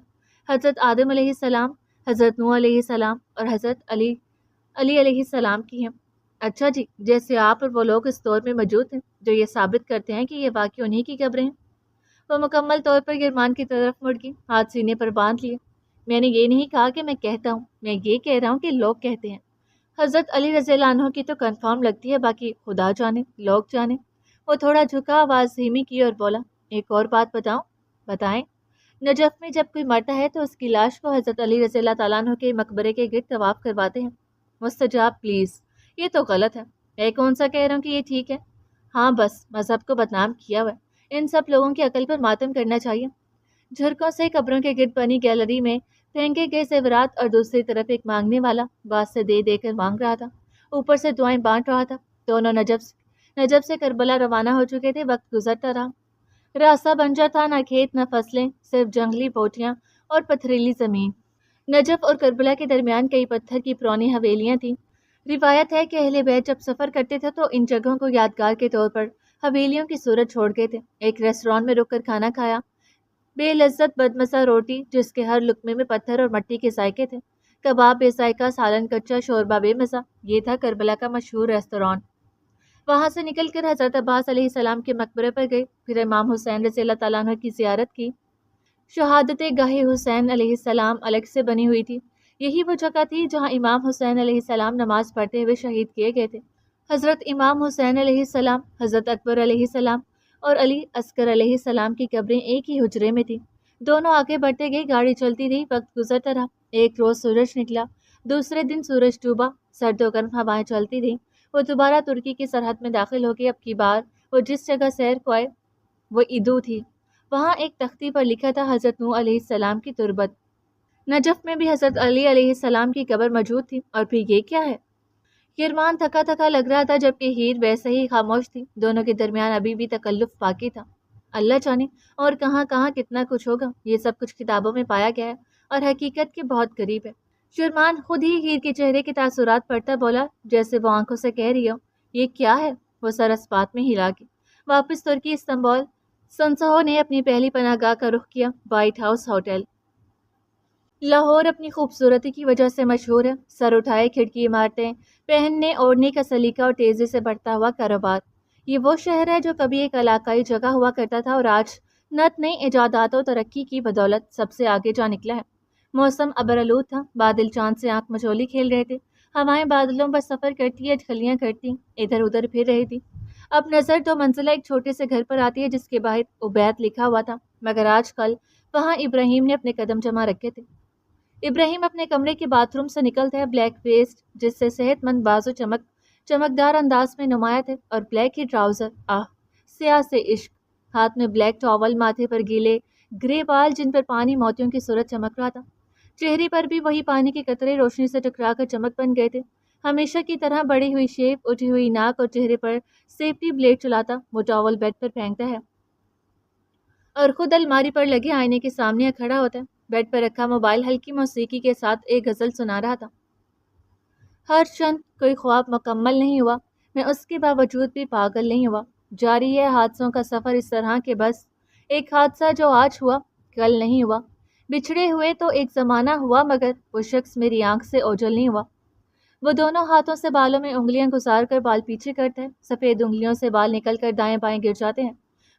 حضرت آدم علیہ السلام، حضرت نوح علیہ السلام اور حضرت علی علیہ السلام کی ہیں۔ اچھا جی، جیسے آپ اور وہ لوگ اس دور میں موجود ہیں جو یہ ثابت کرتے ہیں کہ یہ واقعی انہی کی قبریں ہیں۔ وہ مکمل طور پر یرمان کی طرف مڑ گئی، ہاتھ سینے پر باندھ لیے۔ میں نے یہ نہیں کہا کہ میں کہتا ہوں، میں یہ کہہ رہا ہوں کہ لوگ کہتے ہیں۔ حضرت علی رضی اللہ عنہ کی تو کنفرم لگتی ہے، باقی خدا جانے، لوگ جانے۔ وہ تھوڑا جھکا، آواز دھیمی کی اور بولا، ایک اور بات بتاؤں؟ بتائیں۔ نجف میں جب کوئی مرتا ہے تو اس کی لاش کو حضرت علی رضی اللہ تعالیٰ عنہ کے مقبرے کے گرد طواف کرواتے ہیں۔ مستجاب، پلیز، یہ تو غلط ہے۔ میں کون سا کہہ رہا ہوں کہ یہ ٹھیک ہے؟ ہاں، بس مذہب کو بدنام کیا ہوا ہے، ان سب لوگوں کی عقل پر ماتم کرنا چاہیے۔ جھرکوں سے قبروں کے گرد بنی گیلری میں پھینکے گئے زیورات، اور دوسری طرف ایک مانگنے والا واسطے دے کر مانگ رہا تھا، اوپر سے دعائیں بانٹ رہا تھا۔ دونوں نجف نجف سے کربلا روانہ ہو چکے تھے، وقت گزرتا رہا۔ راستہ بنجر تھا، نہ کھیت نہ فصلیں، صرف جنگلی بوٹیاں اور پتھریلی زمین۔ نجف اور کربلا کے درمیان کئی پتھر کی پرانی حویلیاں تھیں۔ روایت ہے کہ اہل بیت جب سفر کرتے تھے تو ان جگہوں کو یادگار کے طور پر حویلیوں کی صورت چھوڑ گئے تھے۔ ایک ریسٹوران میں رک کر کھانا کھایا، بے لذت بدمزہ روٹی جس کے ہر لقمے میں پتھر اور مٹی کے ذائقے تھے، کباب بے ذائقہ، سالن کچا، شوربہ بے مزہ۔ یہ تھا کربلا کا مشہور ریستوران۔ وہاں سے نکل کر حضرت عباس علیہ السلام کے مقبرے پر گئے، پھر امام حسین رضی اللہ تعالیٰ عنہ کی زیارت کی۔ شہادت گاہ حسین علیہ السلام الگ سے بنی ہوئی تھی۔ یہی وہ جگہ تھی جہاں امام حسین علیہ السلام نماز پڑھتے ہوئے شہید کیے گئے تھے۔ حضرت امام حسین علیہ السلام، حضرت اکبر علیہ السلام اور علی اصغر علیہ السلام کی قبریں ایک ہی حجرے میں تھیں۔ دونوں آگے بڑھتے گئے، گاڑی چلتی رہی، وقت گزرتا رہا۔ ایک روز سورج نکلا، دوسرے دن سورج ڈوبا، سرد و گرم ہوائیں چلتی رہیں۔ وہ دوبارہ ترکی کی سرحد میں داخل ہو گئے۔ اب کی بار وہ جس جگہ سیر کو آئے وہ ایدو تھی۔ وہاں ایک تختی پر لکھا تھا حضرت نوح علیہ السلام کی تربت۔ نجف میں بھی حضرت علی علیہ السلام کی قبر موجود تھی۔ اور پھر یہ کیا ہے؟ کرمان تھکا تھکا لگ رہا تھا، جبکہ ہیر ویسے ہی خاموش تھی۔ دونوں کے درمیان ابھی بھی تکلف باقی تھا۔ اللہ جانے اور کہاں کہاں کتنا کچھ ہوگا۔ یہ سب کچھ کتابوں میں پایا گیا ہے اور حقیقت کے بہت قریب ہے۔ شرمان خود ہی ہیر کے چہرے کے تاثرات پڑھتا بولا، جیسے وہ آنکھوں سے کہہ رہی ہو، یہ کیا ہے؟ وہ سر اسبات میں ہلا کے واپس ترکی استنبول۔ سنسہو نے اپنی پہلی پناہ گاہ کا رخ کیا، وائٹ ہاؤس ہوٹل۔ لاہور اپنی خوبصورتی کی وجہ سے مشہور ہے۔ سر اٹھائے کھڑکی عمارتیں، پہننے اوڑھنے کا سلیقہ اور تیزی سے بڑھتا ہوا کاروبار۔ یہ وہ شہر ہے جو کبھی ایک علاقائی جگہ ہوا کرتا تھا اور آج نت نئی ایجادات و ترقی کی بدولت سب سے آگے جا نکلا ہے۔ موسم ابرآلود تھا، بادل چاند سے آنکھ مچولی کھیل رہے تھے، ہوائیں بادلوں پر سفر کرتی جھلیاں کرتی ادھر ادھر پھر رہی تھی۔ اب نظر دو منزلہ ایک چھوٹے سے گھر پر آتی ہے جس کے باہر عبید لکھا ہوا تھا، مگر آج کل وہاں ابراہیم نے اپنے قدم جما رکھے تھے۔ ابراہیم اپنے کمرے کے باتھ روم سے نکلتا ہے، بلیک ویسٹ جس سے صحت مند بازو چمکدار انداز میں نمایاں تھے، اور بلیک ہی ٹراؤزر، سیاہ سے عشق۔ ہاتھ میں بلیک ٹاول، ماتھے پر گیلے گرے بال جن پر پانی موتیوں کی صورت چمک رہا تھا۔ چہرے پر بھی وہی پانی کے قطرے روشنی سے ٹکرا کر چمک بن گئے تھے۔ ہمیشہ کی طرح بڑی ہوئی شیپ، اٹھی ہوئی ناک اور چہرے پر سیفٹی بلیڈ چلاتا وہ ٹاول بیڈ پر پھینکتا ہے اور خود الماری پر لگے آئینے کے سامنے کھڑا ہوتا ہے۔ بیڈ پر رکھا موبائل ہلکی موسیقی کے ساتھ ایک غزل سنا رہا تھا۔ ہر چند کوئی خواب مکمل نہیں ہوا، میں اس کے باوجود بھی پاگل نہیں ہوا۔ جاری ہے حادثوں کا سفر اس طرح کہ بس ایک حادثہ جو آج ہوا کل نہیں ہوا۔ بچھڑے ہوئے تو ایک زمانہ ہوا، مگر وہ شخص میری آنکھ سے اوجھل نہیں ہوا۔ وہ دونوں ہاتھوں سے بالوں میں انگلیاں گزار کر بال پیچھے کرتا ہے، سفید انگلیوں سے بال نکل کر دائیں بائیں گر جاتے ہیں۔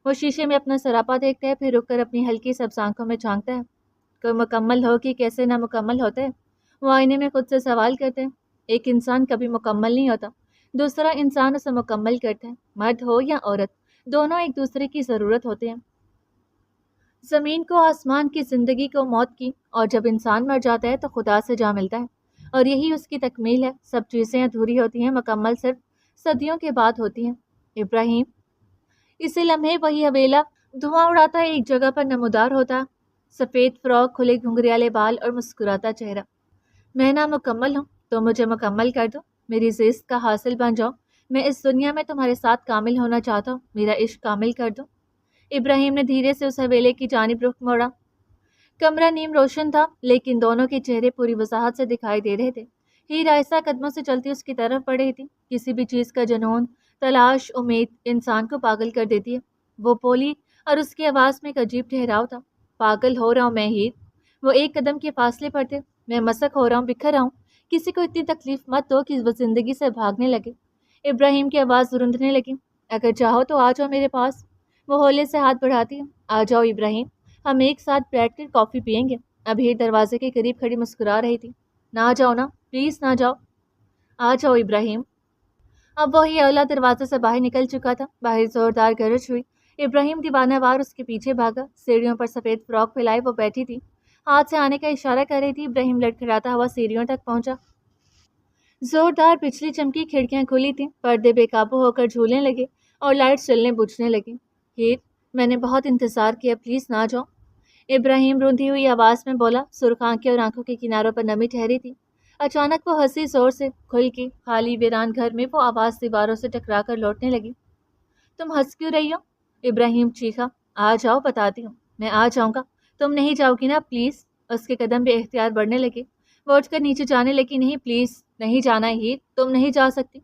وہ شیشے میں اپنا سراپا دیکھتا ہے، پھر رک کر اپنی ہلکی سبز آنکھوں میں جھانکتا ہے۔ کوئی مکمل ہو کہ کیسے نامکمل ہوتا ہے؟ وہ آئینے میں خود سے سوال کرتے ہیں۔ ایک انسان کبھی مکمل نہیں ہوتا، دوسرا انسان اسے مکمل کرتا ہے۔ مرد ہو یا عورت، دونوں ایک دوسرے کی ضرورت ہوتے ہیں۔ زمین کو، آسمان کی، زندگی کو، موت کی، اور جب انسان مر جاتا ہے تو خدا سے جا ملتا ہے، اور یہی اس کی تکمیل ہے۔ سب چیزیں ادھوری ہوتی ہیں، مکمل صرف صدیوں کے بعد ہوتی ہیں۔ ابراہیم اسی لمحے وہی حویلا دھواں اڑاتا ایک جگہ پر نمودار ہوتا، سفید فراق، کھلے گھنگریالے بال اور مسکراتا چہرہ۔ میں نامکمل ہوں تو مجھے مکمل کر دو، میری زیست کا حاصل بن جاؤ۔ میں اس دنیا میں تمہارے ساتھ کامل ہونا چاہتا ہوں، میرا عشق کامل کر دو۔ ابراہیم نے دھیرے سے اس حویلے کی جانب رخ موڑا۔ کمرہ نیم روشن تھا، لیکن دونوں کے چہرے پوری وضاحت سے دکھائی دے رہے تھے۔ ہیر آہستہ قدموں سے چلتی اس کی طرف بڑھ رہی تھی۔ کسی بھی چیز کا جنون، تلاش، امید انسان کو پاگل کر دیتی ہے۔ وہ بولی اور اس کی آواز میں ایک عجیب ٹھہراؤ تھا۔ پاگل ہو رہا ہوں میں ہیر؟ وہ ایک قدم کے فاصلے پر تھے۔ میں مسخ ہو رہا ہوں، بکھر رہا ہوں؟ کسی کو اتنی تکلیف مت دو کہ وہ زندگی سے بھاگنے لگے۔ ابراہیم کی آواز رندنے لگی۔ اگر چاہو تو آ جاؤ میرے پاس، وہ ہولے سے ہاتھ بڑھاتی ہے۔ آ جاؤ ابراہیم، ہم ایک ساتھ بیٹھ کر کافی پئیں گے۔ اب ہیر دروازے کے قریب کھڑی مسکرا رہی تھی۔ نہ جاؤ نا، پلیز نہ جاؤ، آ جاؤ ابراہیم۔ اب وہی اولا دروازے سے باہر نکل چکا تھا۔ باہر زوردار گرج ہوئی۔ ابراہیم دیوانہ وار اس کے پیچھے بھاگا۔ سیڑھیوں پر سفید فراق پھیلائے وہ بیٹھی تھی، ہاتھ سے آنے کا اشارہ کر رہی تھی۔ ابراہیم لڑکھڑاتا ہوا سیڑھیوں تک پہنچا۔ زوردار بجلی چمکی، کھڑکیاں کھلی تھیں، پردے بے قابو ہو کر جھولنے لگے اور لائٹ چلنے بجھنے لگی۔ ہیر، میں نے بہت انتظار کیا، پلیز نہ جاؤ۔ ابراہیم روندھی ہوئی آواز میں بولا۔ سرخ آنکھیں اور آنکھوں کے کناروں پر نمی ٹھہری تھی۔ اچانک وہ ہنسی زور سے، کھل کے۔ خالی ویران گھر میں وہ آواز دیواروں سے ٹکرا کر لوٹنے لگی۔ تم ہنس کیوں رہی ہو؟ ابراہیم چیخا۔ آ جاؤ بتاتی ہوں۔ میں آ جاؤں گا، تم نہیں جاؤ گی نا پلیز؟ اس کے قدم بے اختیار بڑھنے لگے، وہ اٹھ کر نیچے جانے لگی۔ نہیں پلیز، نہیں جانا ہیر، تم نہیں جا سکتی۔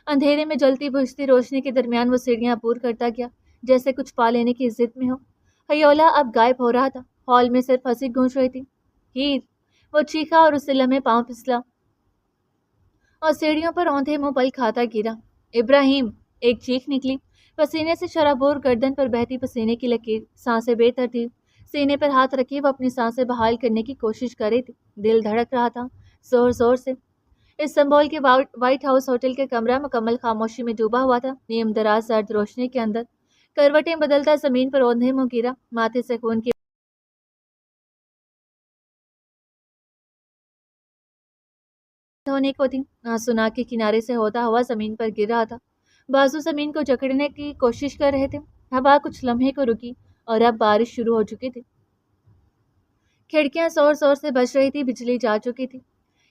اندھیرے میں جلتی بجھتی روشنی کے درمیان وہ سیڑھیاں عبور کرتا گیا جیسے کچھ پا لینے کی ضد میں ہو۔ حیولہ اب غائب ہو رہا تھا، ہال میں صرف ہنسی گونج رہی تھی۔ ہیر، وہ چیخا اور اسے لمحے پاؤں پھسلا اور سیڑھیوں پر اوندھے منہ پل کھاتا گرا۔ ابراہیم! ایک چیخ نکلی، پسینے سے شرابور گردن پر بہتی پسینے کی لکیر، سانسیں بے ترتیب۔ سینے پر ہاتھ رکھے وہ اپنی سانسیں بحال کرنے کی کوشش کر رہی تھی، دل دھڑک رہا تھا زور زور سے۔ استنبول کے وائٹ ہاؤس ہوٹل کا کمرہ مکمل خاموشی میں ڈوبا ہوا تھا، نیم دراز زرد روشنی کے اندر کروٹیں بدلتا زمین پر اوندھے منہ گرا، ماتھے سے خون کی دھونے کو تھی، آنسو ناک کے کنارے سے ہوتا ہوا زمین پر گر رہا تھا۔ بازو زمین کو جکڑنے کی کوشش کر رہے تھے۔ ہوا کچھ لمحے کو رکی اور اب بارش شروع ہو چکی تھی۔ کھڑکیاں زور زور سے بج رہی تھی، بجلی جا چکی تھی۔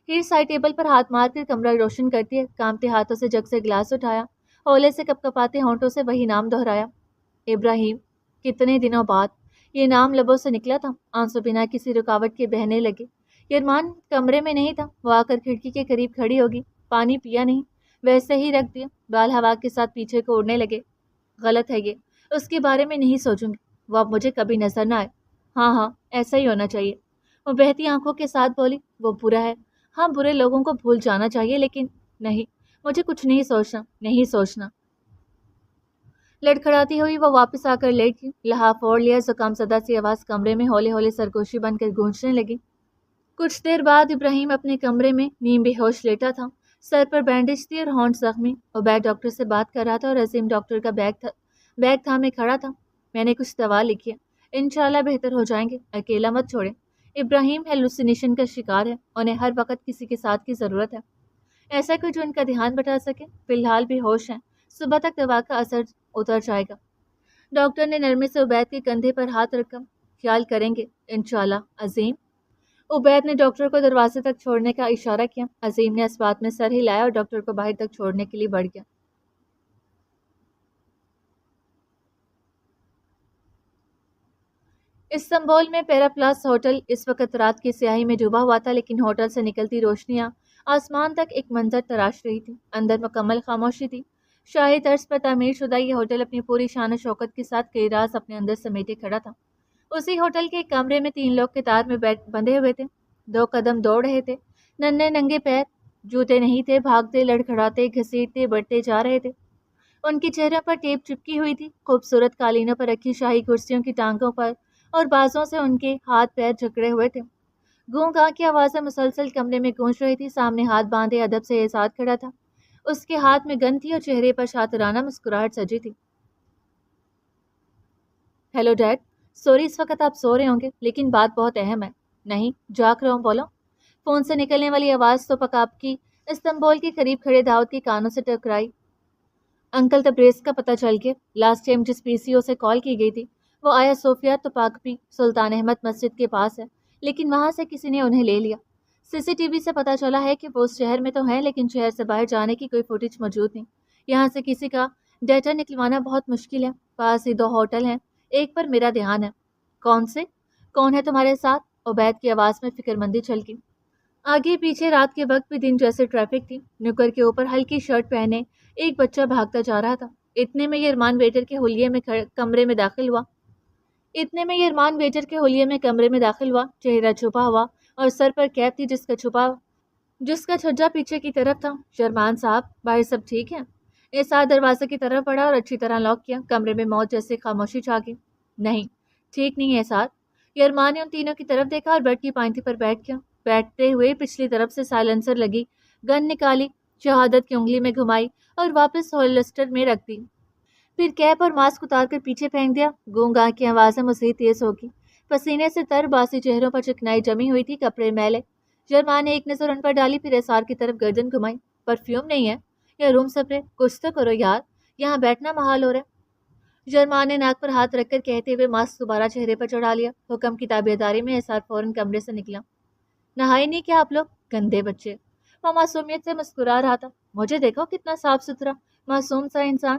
ہیر سائڈ ٹیبل پر ہاتھ مار کر کمرہ روشن کرتی ہے، کانپتے ہاتھوں سے جگ سے گلاس اٹھایا، ہولے سے کپ کپاتے ہونٹوں سے وہی نام دہرایا۔ ابراہیم! کتنے دنوں بعد یہ نام لبوں سے نکلا تھا، آنسو بنا کسی رکاوٹ کے بہنے لگے۔ یرمان کمرے میں نہیں تھا، وہ آ کر کھڑکی کے قریب کھڑی ہوگی، پانی پیا نہیں، ویسے ہی رکھ دیا، بال ہوا کے ساتھ پیچھے کو اڑنے لگے۔ غلط ہے یہ، اس کے بارے میں نہیں سوچوں گی، وہ اب مجھے کبھی نظر نہ آئے۔ ہاں ہاں، ایسا ہی ہونا چاہیے، وہ بہتی آنکھوں کے ساتھ بولی۔ وہ برا ہے، ہاں برے لوگوں کو بھول جانا چاہیے، لیکن نہیں، مجھے کچھ نہیں سوچنا، نہیں سوچنا۔ لڑکھڑاتی ہوئی وہ واپس آ کر لیٹ گئی، لحاف اوڑھ لیا، زکام زدہ سی آواز کمرے میں ہولے ہولے سرگوشی بن کر گونجنے لگی۔ کچھ دیر بعد ابراہیم اپنے کمرے میں نیم بے ہوش لیٹا تھا، سر پر بینڈیج تھی اور ہونٹ زخمی۔ عبید ڈاکٹر سے بات کر رہا تھا اور عظیم ڈاکٹر کا بیگ تھامے کھڑا تھا۔ میں نے کچھ دوا لکھی ہے، انشاءاللہ بہتر ہو جائیں گے، اکیلا مت چھوڑیں۔ ابراہیم ہیلوسینیشن کا شکار ہے، انہیں ہر وقت کسی کے ساتھ کی ضرورت ہے، ایسا کوئی جو ان کا دھیان بٹا سکے۔ فی الحال بھی ہوش ہیں، صبح تک دوا کا اثر اتر جائے گا۔ ڈاکٹر نے نرمی سے عبید کے کندھے پر ہاتھ رکھا۔ خیال کریں گے انشاءاللہ عظیم۔ عبید نے ڈاکٹر کو دروازے تک چھوڑنے کا اشارہ کیا۔ عظیم نے اس بات میں سر ہلایا اور ڈاکٹر کو باہر تک چھوڑنے کے لیے بڑھ گیا۔ استنبول میں پیرا پلاس ہوٹل اس وقت رات کی سیاہی میں ڈوبا ہوا تھا، لیکن ہوٹل سے نکلتی روشنیاں آسمان تک ایک منظر تراش رہی تھی۔ اندر مکمل خاموشی تھی۔ شاہی طرز پر تعمیر شدہ یہ ہوٹل اپنی پوری شان و شوکت کے ساتھ کئی راز اپنے اندر سمیٹے کھڑا تھا۔ اسی ہوٹل کے ایک کمرے میں 3 لوگ قطار میں بندھے ہوئے تھے، 2 قدم دوڑ رہے تھے، ننھے ننگے پیر، جوتے نہیں تھے، بھاگتے لڑکھڑاتے گھسیٹتے بڑھتے جا رہے تھے۔ ان کے چہروں پر ٹیپ چپکی ہوئی تھی، خوبصورت قالینوں پر رکھی شاہی کرسیوں کی ٹانگوں پر اور بازوں سے ان کے ہاتھ پیر جکڑے ہوئے تھے۔ گوں گاں کی آوازیں مسلسل کمرے میں گونج رہی تھی۔ سامنے ہاتھ باندھے ادب سے احسان کھڑا تھا، اس کے ہاتھ میں گن تھی اور چہرے پر شاطرانہ مسکراہٹ سجی تھی۔ ہیلو ڈیڈ، سوری اس وقت آپ سو رہے ہوں گے، لیکن بات بہت اہم ہے۔ نہیں، جاگ رہا ہوں، بولو۔ فون سے نکلنے والی آواز تو پکاپ کی استنبول کے قریب کھڑے داؤد کے کانوں سے ٹکرائی۔ انکل تبریز کا پتہ چل گیا، لاسٹ ٹائم جس پی سی او سے کال کی گئی تھی وہ آیا صوفیہ توپاکپی سلطان احمد مسجد کے پاس ہے، لیکن وہاں سے کسی نے انہیں لے لیا۔ سی سی ٹی وی سے پتہ چلا ہے کہ وہ اس شہر میں تو ہیں، لیکن شہر سے باہر جانے کی کوئی فوٹیج موجود نہیں۔ یہاں سے کسی کا ڈیٹا نکلوانا بہت مشکل ہے۔ پاس ہی 2 ہوٹل ہیں، ایک پر میرا دھیان ہے۔ کون سے؟ کون ہے تمہارے ساتھ؟ عبید کی آواز میں فکر مندی چھلکی۔ آگے پیچھے رات کے وقت بھی دن جیسے ٹریفک تھی۔ نکر کے اوپر ہلکی شرٹ پہنے ایک بچہ بھاگتا جا رہا تھا۔ اتنے میں یرمان ویٹر کے حلیے میں کمرے میں داخل ہوا، چہرہ چھپا ہوا اور سر پر کیپ تھی جس کا چھجا پیچھے کی طرف تھا۔ یرمان صاحب، باہر سب ٹھیک ہے؟ احسان دروازے کی طرف بڑھا اور اچھی طرح لاک کیا۔ کمرے میں موت جیسے خاموشی چھا گئی۔ نہیں، ٹھیک نہیں ہے احسان۔ یرمان نے ان تینوں کی طرف دیکھا اور بیڈ کی پائنتی پر بیٹھ گیا۔ بیٹھتے ہوئے پچھلی طرف سے سائلنسر لگی گن نکالی، شہادت کی انگلی میں گھمائی اور واپس ہولسٹر میں رکھ دی۔ پھر کیپ اور ماسک اتار کر پیچھے پھینک دیا۔ گوں گاں کی آوازیں مزید تیز ہوگی، پسینے سے تر باسی چہروں پر چکنائی جمی ہوئی تھی، کپڑے میلے۔ یرمان نے ایک نظر ان پر ڈالی، پھر احسار کی طرف گردن گھمائی۔ پرفیوم نہیں ہے یا روم سپرے؟ کچھ تو کرو یار، یہاں بیٹھنا محال ہو رہا ہے۔ یرمان نے ناک پر ہاتھ رکھ کر کہتے ہوئے ماسک دوبارہ چہرے پر چڑھا لیا۔ حکم کی تابعداری میں احسار فوراً کمرے سے نکلا۔ نہائے نہیں کیا آپ لوگ؟ گندے بچے۔ وہ معصومیت سے مسکرا رہا تھا۔ مجھے دیکھو کتنا صاف ستھرا معصوم سا انسان۔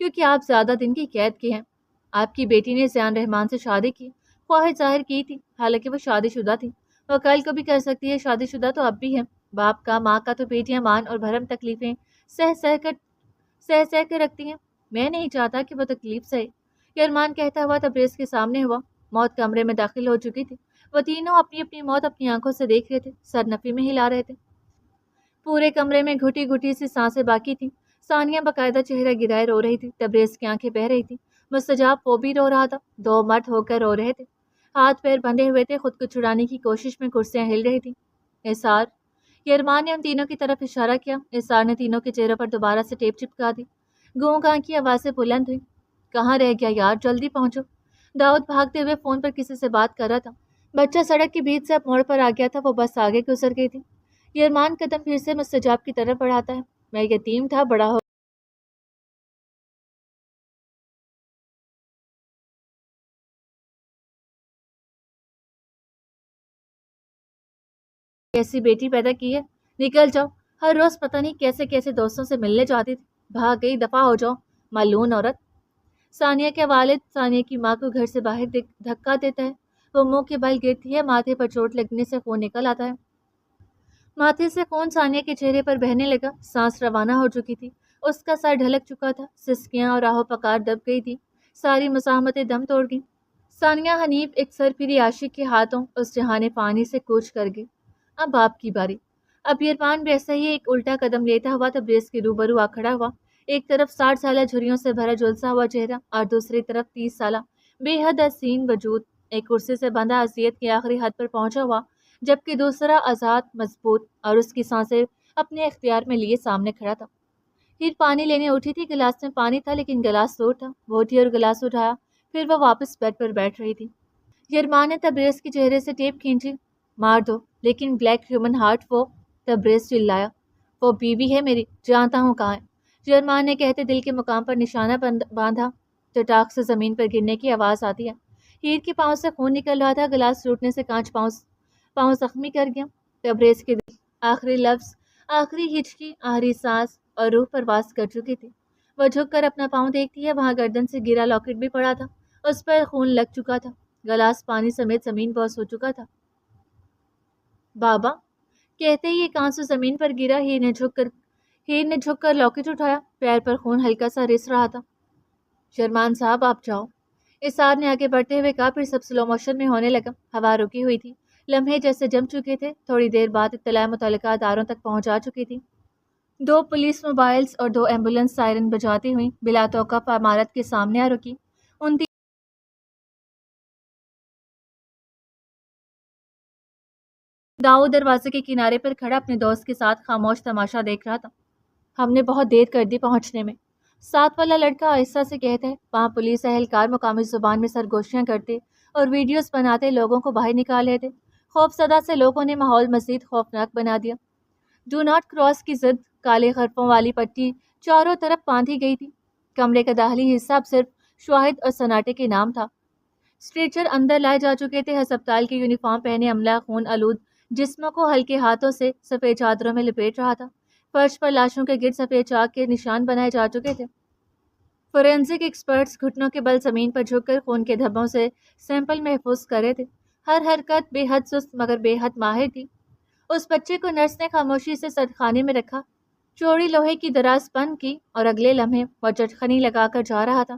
کیونکہ آپ زیادہ دن کی قید کے ہیں۔ آپ کی بیٹی نے زیان رحمان سے شادی کی، خواہش ظاہر کی تھی، حالانکہ وہ شادی شدہ تھی۔ وہ کل کو بھی کر سکتی ہے، شادی شدہ تو اب بھی ہے۔ باپ کا، ماں کا تو بیٹیاں مان اور بھرم تکلیفیں سہ سہ کر رکھتی ہیں۔ میں نہیں چاہتا کہ وہ تکلیف سہے، یہ ارمان کہتا ہوا تبریز کے سامنے ہوا۔ موت کمرے میں داخل ہو چکی تھی۔ وہ تینوں اپنی اپنی موت اپنی آنکھوں سے دیکھ رہے تھے، سر نفی میں ہلا رہے تھے۔ پورے کمرے میں گھٹی گھٹی سی سانسیں باقی تھیں۔ ثانیہ باقاعدہ چہرہ گرائے رو رہی تھی، تبریز کی آنکھیں بہہ رہی تھیں۔ مستجاب وہ بھی رو رہا تھا، دو مرد ہو کر رو رہے تھے، ہاتھ پیر بندھے ہوئے تھے، خود کو چھڑانے کی کوشش میں کرسیاں ہل رہی تھیں۔ احسار، یہ ارمان نے ان تینوں کی طرف اشارہ کیا۔ احسار نے تینوں کے چہروں پر دوبارہ سے ٹیپ چپکا دی۔ گوں گاں کی آوازیں بلند ہوئی۔ کہاں رہ گیا یار، جلدی پہنچو۔ داؤد بھاگتے ہوئے فون پر کسی سے بات کر رہا تھا۔ بچہ سڑک کے بیچ سے اب موڑ پر آ گیا تھا، وہ بس آگے گزر گئی تھی۔ یہ ارمان قدم پھر سے مستجاب کی طرف بڑھاتا ہے۔ میں یتیم تھا، بڑا ہو کیسی بیٹی پیدا کی ہے، نکل جاؤ۔ ہر روز پتہ نہیں کیسے کیسے دوستوں سے ملنے جاتی تھی، بھاگ گئی، دفع ہو جاؤ، ملعون عورت۔ ثانیہ کے والد ثانیہ کی ماں کو گھر سے باہر دھکا دیتا ہے۔ وہ منہ کے بل گرتی ہے، ماتھے پر چوٹ لگنے سے خون نکل آتا ہے۔ ماتھے سے خون ثانیہ کے چہرے پر بہنے لگا، سانس روانہ ہو چکی تھی، اس کا سر ڈھلک چکا تھا، سسکیاں اور آہو پکار دب گئی تھی، ساری مزاحمتیں دم توڑ گئیں۔ ثانیہ حنیف ایک سرپھری عاشق کے ہاتھوں اس جہان فانی سے کوچ کر گئی۔ اب آپ کی باری۔ اب عرفان بھی ایسا ہی ایک الٹا قدم لیتا ہوا تبریز کے روبرو آ کھڑا ہوا۔ ایک طرف 60 سالہ جھریوں سے بھرا جلسا ہوا چہرہ اور دوسری طرف 30 سالہ بے حد حسین وجود، ایک کرسی سے بندھا اذیت کی آخری حد پر پہنچا ہوا، جبکہ دوسرا آزاد، مضبوط اور اس کی سانسیں اپنے اختیار میں لیے سامنے کھڑا تھا۔ ہیر پانی لینے اٹھی تھی، گلاس میں پانی تھا لیکن گلاس دور تھا۔ وہ اٹھی اور گلاس اٹھایا، پھر وہ واپس بیڈ پر بیٹھ رہی تھی۔ یرمان نے تبریز کے چہرے سے ٹیپ کھینچی۔ مار دو لیکن بلیک ہیومن ہارٹ، وہ تبریز چلایا۔ وہ بیوی ہے میری، جانتا ہوں کہاں ہے۔ یرمان نے کہتے دل کے مقام پر نشانہ باندھا۔ چٹاک سے زمین پر گرنے کی آواز آتی ہے۔ ہیر کے پاؤں سے خون نکل رہا تھا، گلاس ٹوٹنے سے کانچ پاؤں زخمی کر گیا۔ تبریز کے دل آخری لفظ، آخری ہچکی، آخری سانس اور روح پرواز کر چکی تھی۔ وہ جھک کر اپنا پاؤں دیکھتی ہے، وہاں گردن سے گرا لاکٹ بھی پڑا تھا، اس پر خون لگ چکا تھا، گلاس پانی سمیت زمین بوس ہو چکا تھا۔ بابا کہتے ہی ایک آنسو زمین پر گرا۔ ہیر نے جھک کر لاکٹ اٹھایا، پیر پر خون ہلکا سا رس رہا تھا۔ شرمان صاحب آپ جاؤ، احسار نے آگے بڑھتے ہوئے کہا، پھر سب سلو موشن میں ہونے لگا۔ ہوا رکی ہوئی تھی، لمحے جیسے جم چکے تھے، تھوڑی دیر بعد اطلاع متعلقہ اداروں تک پہنچا چکی تھی۔ 2 پولیس موبائلز اور 2 ایمبولینس سائرن بجاتی ہوئیں بلا توقف عمارت کے سامنے آ رکی۔ داؤد دروازے کے کنارے پر کھڑا اپنے دوست کے ساتھ خاموش تماشا دیکھ رہا تھا۔ ہم نے بہت دیر کر دی پہنچنے میں، ساتھ والا لڑکا آہستہ سے کہتا ہے۔ وہاں پولیس اہلکار مقامی زبان میں سرگوشیاں کرتے اور ویڈیوز بناتے لوگوں کو باہر نکال لیتے۔ خوف زدہ سے لوگوں نے ماحول مزید خوفناک بنا دیا۔ ڈو ناٹ کراس کی ضد کالے حرفوں والی پٹی چاروں طرف باندھی گئی تھی۔ کمرے کا داخلی حصہ اب صرف شواہد اور سناٹے کے نام تھا۔ اسٹریچر اندر لائے جا چکے تھے، ہسپتال کی یونیفارم پہنے عملہ خون آلود جسموں کو ہلکے ہاتھوں سے سفید چادروں میں لپیٹ رہا تھا۔ فرش پر لاشوں کے گرد سفید چاک کے نشان بنائے جا چکے تھے۔ فورینسک ایکسپرٹس گھٹنوں کے بل زمین پر جھک کر خون کے دھبوں سے سیمپل محفوظ کر رہے تھے۔ ہر حرکت بے حد سست مگر بے حد ماہر تھی۔ اس بچے کو نرس نے خاموشی سے سردخانے میں رکھا، چوڑی لوہے کی دراز بند کی اور اگلے لمحے وہ چٹخنی لگا کر جا رہا تھا۔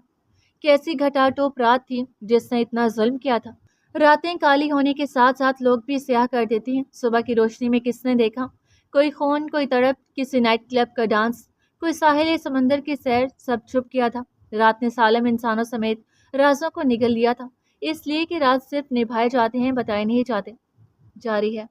کیسی گھٹا ٹوپ رات تھی جس نے اتنا ظلم کیا تھا۔ راتیں کالی ہونے کے ساتھ ساتھ لوگ بھی سیاہ کر دیتی ہیں۔ صبح کی روشنی میں کس نے دیکھا؟ کوئی خون، کوئی تڑپ، کسی نائٹ کلب کا ڈانس، کوئی ساحل سمندر کی سیر، سب چھپ گیا تھا۔ رات نے سالم انسانوں سمیت رازوں کو نگل لیا تھا، اس لیے کہ راز صرف نبھائے جاتے ہیں، بتائے نہیں جاتے۔ جاری ہے۔